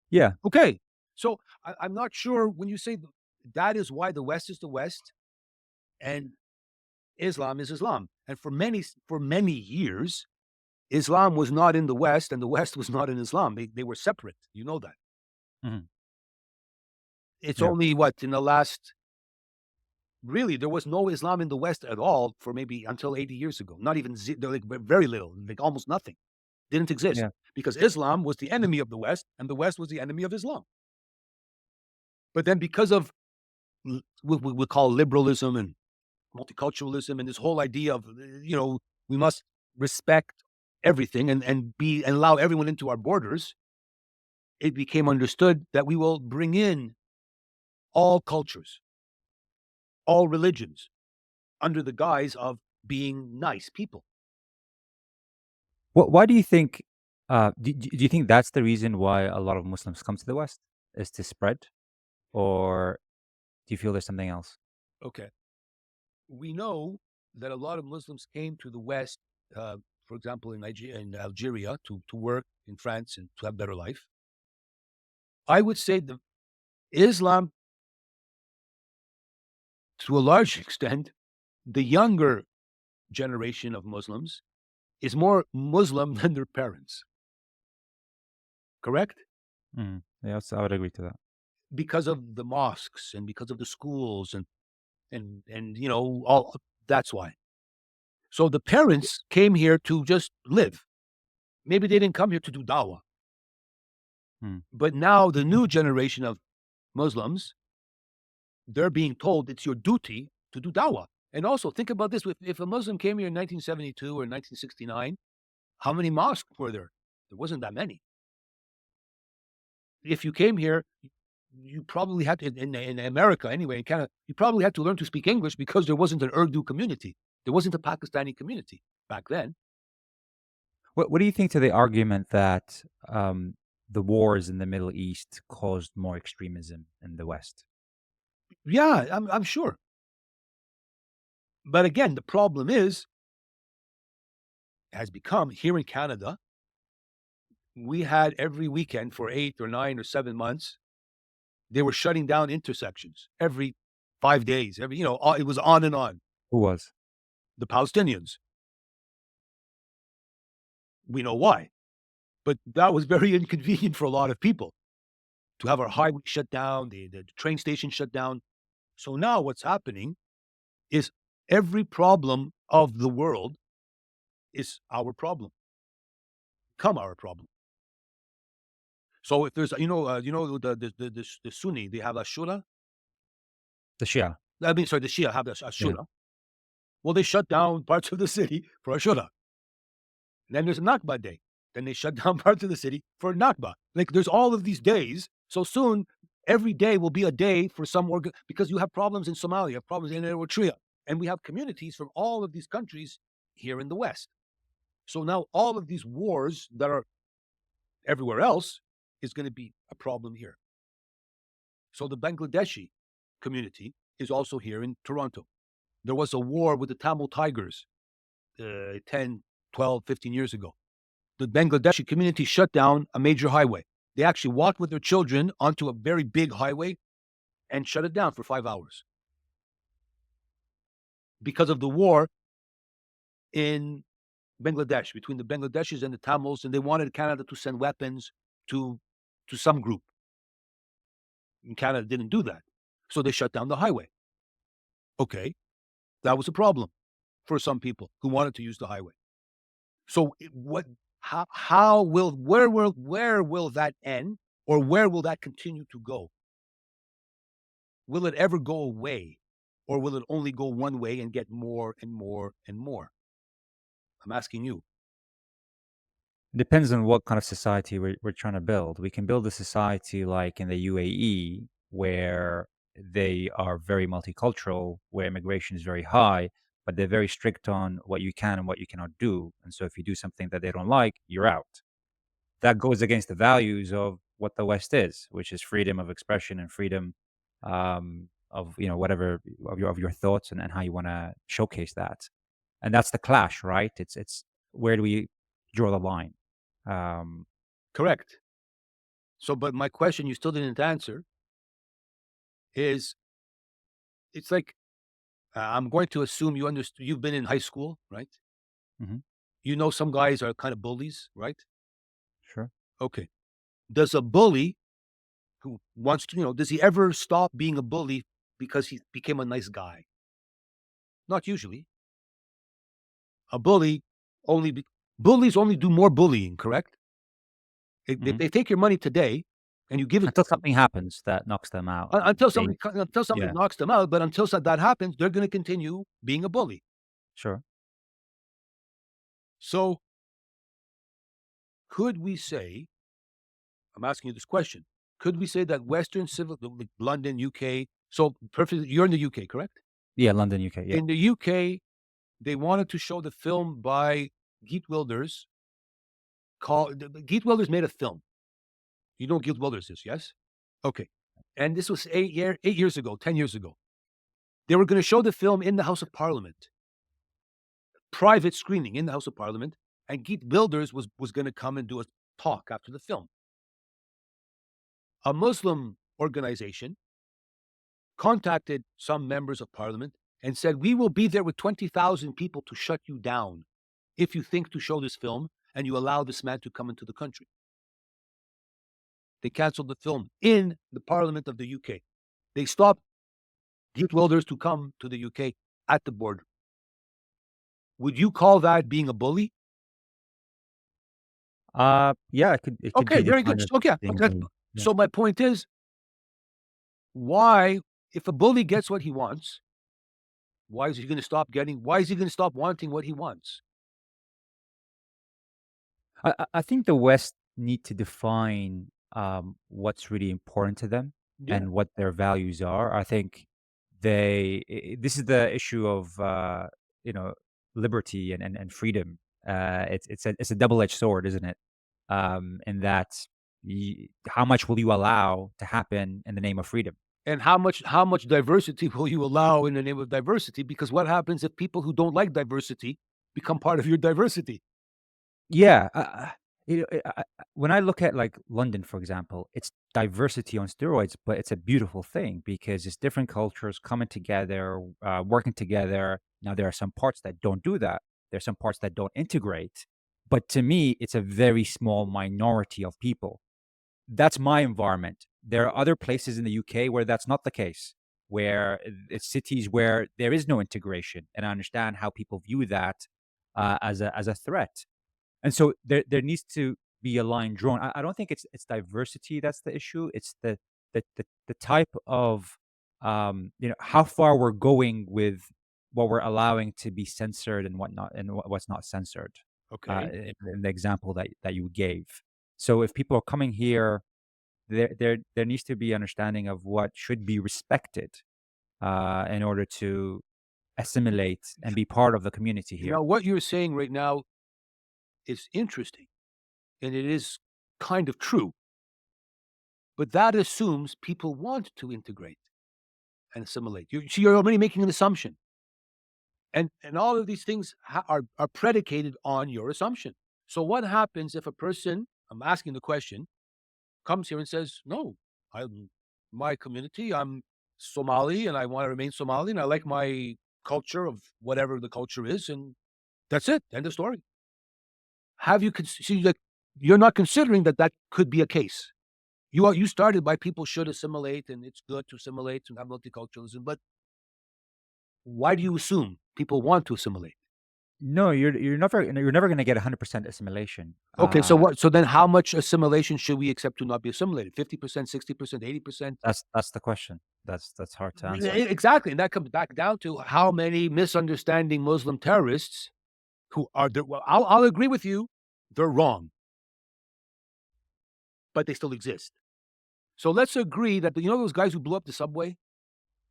yeah. Okay, so I'm not sure when you say that is why the West is the West and Islam is Islam, and for many years, Islam was not in the West and the West was not in Islam. They were separate. You know that. Mhm, It's yeah. only what in the last really there was no Islam in the West at all for maybe until 80 years ago. Not even like very little, like almost nothing. Didn't exist Yeah. because Islam was the enemy of the West and the West was the enemy of Islam. But then because of what we call liberalism and multiculturalism and this whole idea of we must respect everything and be and allow everyone into our borders, it became understood that we will bring in all cultures, all religions under the guise of being nice people. Why do you think? Do you think that's the reason why a lot of Muslims come to the West is to spread, or do you feel there's something else? Okay. We know that a lot of Muslims came to the West, for example, in Nigeria, in Algeria, to work in France and to have better life. I would say the Islam, to a large extent, the younger generation of Muslims is more Muslim than their parents. Correct? Yes, I would agree to that. Because of the mosques and because of the schools and all that's why. So the parents came here to just live. Maybe they didn't come here to do dawah. Mm. But now the new generation of Muslims, they're being told it's your duty to do dawah. And also think about this: if a Muslim came here in 1972 or 1969, how many mosques were there? There wasn't that many. If you came here, you probably had to, in America anyway, in Canada, you probably had to learn to speak English because there wasn't an Urdu community. There wasn't a Pakistani community back then. What do you think to the argument that the wars in the Middle East caused more extremism in the West? Yeah, I'm sure. But again, the problem has become here in Canada, we had every weekend for 8 or 9 or 7 months, they were shutting down intersections every 5 days. It was on and on. Who was? The Palestinians, we know why, but that was very inconvenient for a lot of people to have our highway shut down, the train station shut down. So now what's happening is every problem of the world is our problem, come our problem. So if there's, the Sunni, they have a shura. The Shia. I mean, sorry, the Shia have a Yeah. shura. Well, they shut down parts of the city for a shura. And then there's a Nakba day. Then they shut down parts of the city for Nakba. Like there's all of these days. So soon, every day will be a day for some because you have problems in Somalia, you have problems in Eritrea, and we have communities from all of these countries here in the West. So now all of these wars that are everywhere else is going to be a problem here. So the Bangladeshi community is also here in Toronto. There was a war with the Tamil Tigers 10, 12, 15 years ago. The Bangladeshi community shut down a major highway. They actually walked with their children onto a very big highway and shut it down for 5 hours because of the war in Bangladesh between the Bangladeshis and the Tamils, and they wanted Canada to send weapons to some group. And Canada didn't do that. So they shut down the highway. Okay, that was a problem for some people who wanted to use the highway. So what how will where will that end or where will that continue to go? Will it ever go away or will it only go one way and get more and more and more? I'm asking you. Depends on what kind of society we're trying to build. We can build a society like in the UAE where they are very multicultural, where immigration is very high, but they're very strict on what you can and what you cannot do. And so if you do something that they don't like, you're out. That goes against the values of what the West is, which is freedom of expression and freedom of whatever of your thoughts and how you want to showcase that. And that's the clash, right? It's where do we draw the line? Um, Correct. So, but my question you still didn't answer is, it's like, I'm going to assume you understood. You've been in high school, right? mhm, You know, some guys are kind of bullies, right? sure. Okay. Does a bully who wants to, does he ever stop being a bully because he became a nice guy? Not usually. A bully only be, bullies only do more bullying, correct? If Mhm. they take your money today and you give it Until something happens that knocks them out, until they somebody yeah, knocks them out, but until that happens, they're going to continue being a bully. sure. So, could we say, I'm asking you this question, could we say that Western civil, like London, UK, so perfect, you're in the UK, correct? Yeah, London, UK, yeah. In the UK, they wanted to show the film by Geert Wilders called Geert Wilders made a film. You know what Geert Wilders is, yes? Okay. And this was 8 years ago, 10 years ago. They were going to show the film in the House of Parliament, private screening in the House of Parliament, and Geert Wilders was going to come and do a talk after the film. A Muslim organization contacted some members of parliament and said, "We will be there with 20,000 people to shut you down if you think to show this film and you allow this man to come into the country." They canceled the film in the parliament of the UK. They stopped Geert Wilders to come to the UK at the border. Would you call that being a bully? Yeah, it could Okay, be very good. defined as Okay, being a okay. bully. Yeah. So my point is, why, if a bully gets what he wants, why is he going to stop getting? Why is he going to stop wanting what he wants? I think the West need to define, what's really important to them Yeah, and what their values are. I think this is the issue of, you know, liberty and freedom. It's a double-edged sword, isn't it? In that how much will you allow to happen in the name of freedom? and how much diversity will you allow in the name of diversity? Because what happens if people who don't like diversity become part of your diversity? Yeah, when I look at like London, for example, it's diversity on steroids, but it's a beautiful thing because it's different cultures coming together, working together. Now there are some parts that don't do that. There's some parts that don't integrate, but to me, it's a very small minority of people. That's my environment. There are other places in the UK where that's not the case, where it's cities where there is no integration, and I understand how people view that as a threat. And so there needs to be a line drawn. I don't think it's diversity that's the issue. It's the type of how far we're going with what we're allowing to be censored and whatnot, and what's not censored. Okay. In the example that you gave. So if people are coming here, there needs to be understanding of what should be respected in order to assimilate and be part of the community here. Now, what you're saying right now is interesting, and it is kind of true, but that assumes people want to integrate and assimilate. You're already making an assumption, and all of these things are predicated on your assumption. So, what happens if a person? I'm asking the question, comes here and says, "No, I'm my community. I'm Somali, and I want to remain Somali, and I like my culture of whatever the culture is, and that's it. End of story." Have you see that you're not considering that that could be a case? You started by people should assimilate, and it's good to assimilate and have multiculturalism, but why do you assume people want to assimilate? No, you're never gonna get 100% assimilation. Okay, so what? So then, how much assimilation should we accept to not be assimilated? 50%, 60%, 80%? That's the question. That's hard to answer. Exactly, and that comes back down to how many misunderstanding Muslim terrorists who are there. Well, I'll agree with you, they're wrong, but they still exist. So let's agree that those guys who blew up the subway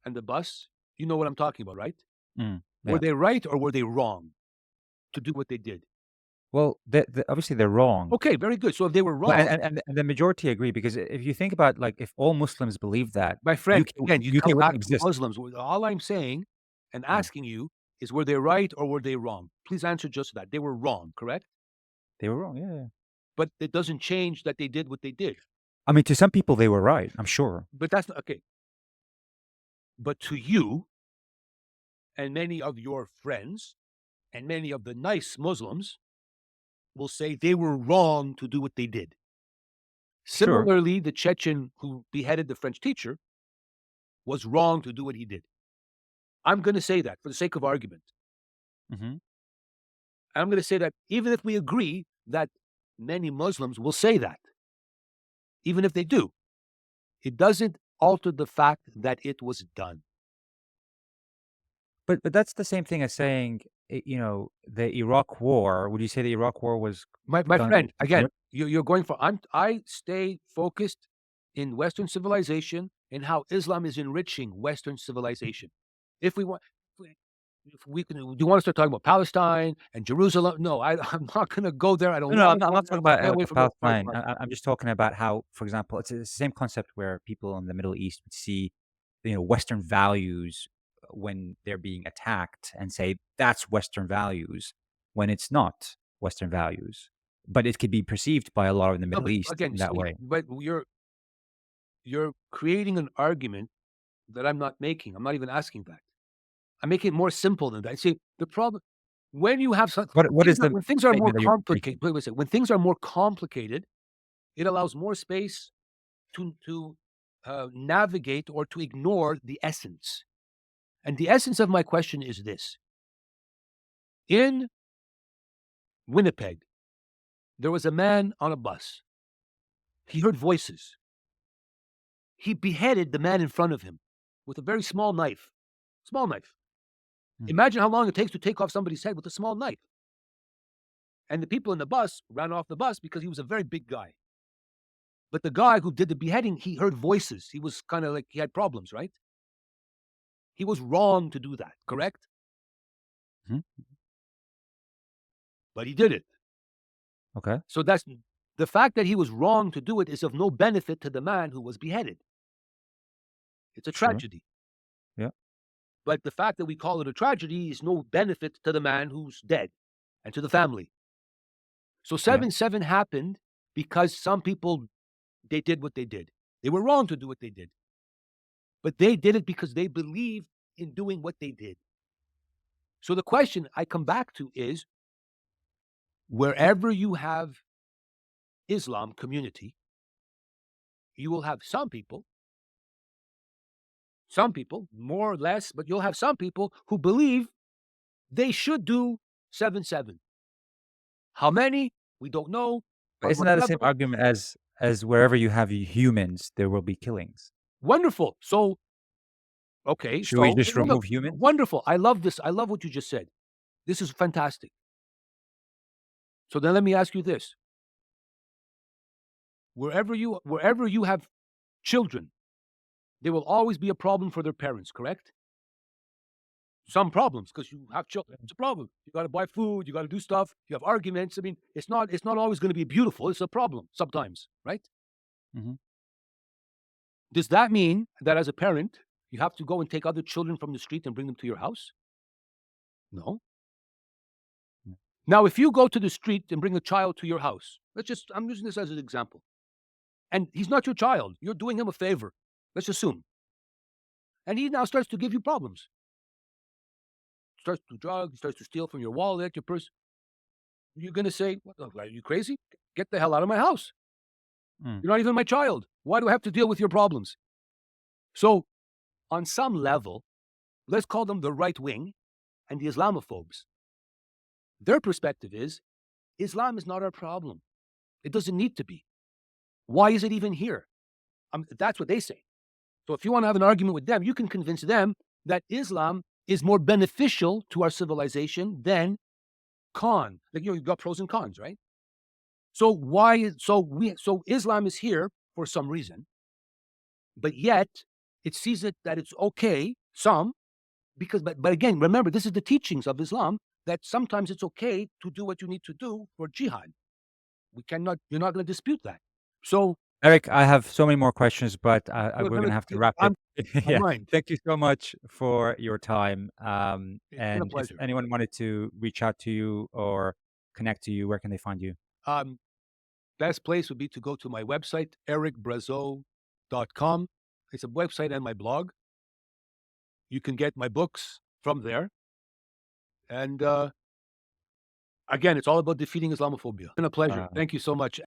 and the bus, you know what I'm talking about, right? Were Yeah. they right or were they wrong to do what they did? Well, obviously they're wrong. Okay, very good. So if they were But wrong, and the majority agree because if you think about, like, if all Muslims believe that, my friend, again, you UK come wouldn't back to exist. Muslims. All I'm saying and Yeah. asking you is, were they right or were they wrong? Please answer just that. They were wrong, correct? They were wrong, yeah, yeah. But it doesn't change that they did what they did. I mean, to some people, they were right, I'm sure. But that's not okay. But to you and many of your friends and many of the nice Muslims will say they were wrong to do what they did. Sure. Similarly, the Chechen who beheaded the French teacher was wrong to do what he did. I'm going to say that for the sake of argument. Mhm. I'm going to say that even if we agree that many Muslims will say that, even if they do, it doesn't alter the fact that it was done. But that's the same thing as saying, the Iraq War. Would you say the Iraq War was My done friend, again, you're going for. I stay focused in Western civilization and how Islam is enriching Western civilization. If we want, if we can, do you want to start talking about Palestine and Jerusalem? No, I'm not going to go there. I don't No, no, want to I'm go not there. talking about, Stay away from that part. Palestine. I'm just talking about how, for example, it's the same concept where people in the Middle East would see, Western values when they're being attacked and say, "That's Western values," when it's not Western values. But it could be perceived by a lot in the No, Middle but East again, in that see, way. but you're creating an argument that I'm not making. I'm not even asking that. I'm making it more simple than that. See, the problem when you have some What is the when things are more statement that you're making? complicated. Wait a second. When things are more complicated, it allows more space to navigate or to ignore the essence. And the essence of my question is this: in Winnipeg, there was a man on a bus. He heard voices. He beheaded the man in front of him with a very small knife. Small knife. Mm. Imagine how long it takes to take off somebody's head with a small knife. And the people in the bus ran off the bus because he was a very big guy. But the guy who did the beheading, he heard voices. He was kind of like he had problems, right? He was wrong to do that, correct? Mhm. But he did it. Okay. So that's the fact that he was wrong to do it is of no benefit to the man who was beheaded. It's a Sure. tragedy. Yeah. But the fact that we call it a tragedy is no benefit to the man who's dead and to the family. So Yeah. 7/7 happened because some people they did what they did. They were wrong to do what they did. But they did it because they believed in doing what they did. So the question I come back to is wherever you have Islam community, you will have some people, more or less, but you'll have some people who believe they should do 7/7. How many? We don't know. But On isn't what that the same level? argument as wherever you have humans, there will be killings? Wonderful. So, okay, Should we so just no, no, remove humans? wonderful. I love this. I love what you just said. This is fantastic. So then let me ask you this. Wherever you have children, there will always be a problem for their parents, correct? Some problems because you have children. It's a problem. You got to buy food. You got to do stuff. You have arguments. I mean, it's not always going to be beautiful. It's a problem sometimes, right? Mhm. Does that mean that as a parent, you have to go and take other children from the street and bring them to your house? No. Mm. Now, if you go to the street and bring a child to your house, I'm using this as an example, and he's not your child, you're doing him a favor. Let's assume. And he now starts to give you problems. Starts to drug, starts to steal from your wallet, your purse. You're going to say, what, are you crazy? Get the hell out of my house. Mm. You're not even my child. Why do I have to deal with your problems? So, on some level, let's call them the right wing and the Islamophobes. Their perspective is Islam is not our problem. It doesn't need to be. Why is it even here? That's what they say. So if you want to have an argument with them, you can convince them that Islam is more beneficial to our civilization than Like you've got pros and cons, right? So Islam is here for some reason. but yet it sees it that it's okay, some, because but again, remember, this is the teachings of Islam, that sometimes it's okay to do what you need to do for jihad. You're not gonna dispute that. So, Eric, I have so many more questions, but we're we're gonna gonna have to wrap it. I'm I Yeah. mind. Thank you so much for your time. It's been a And if pleasure. anyone wanted to reach out to you or connect to you, where can they find you? Um, Best place would be to go to my website, ericbrazeau.com. It's a website and my blog. You can get my books from there, and, again, it's all about defeating Islamophobia. It's been a pleasure. Uh, Thank you so much.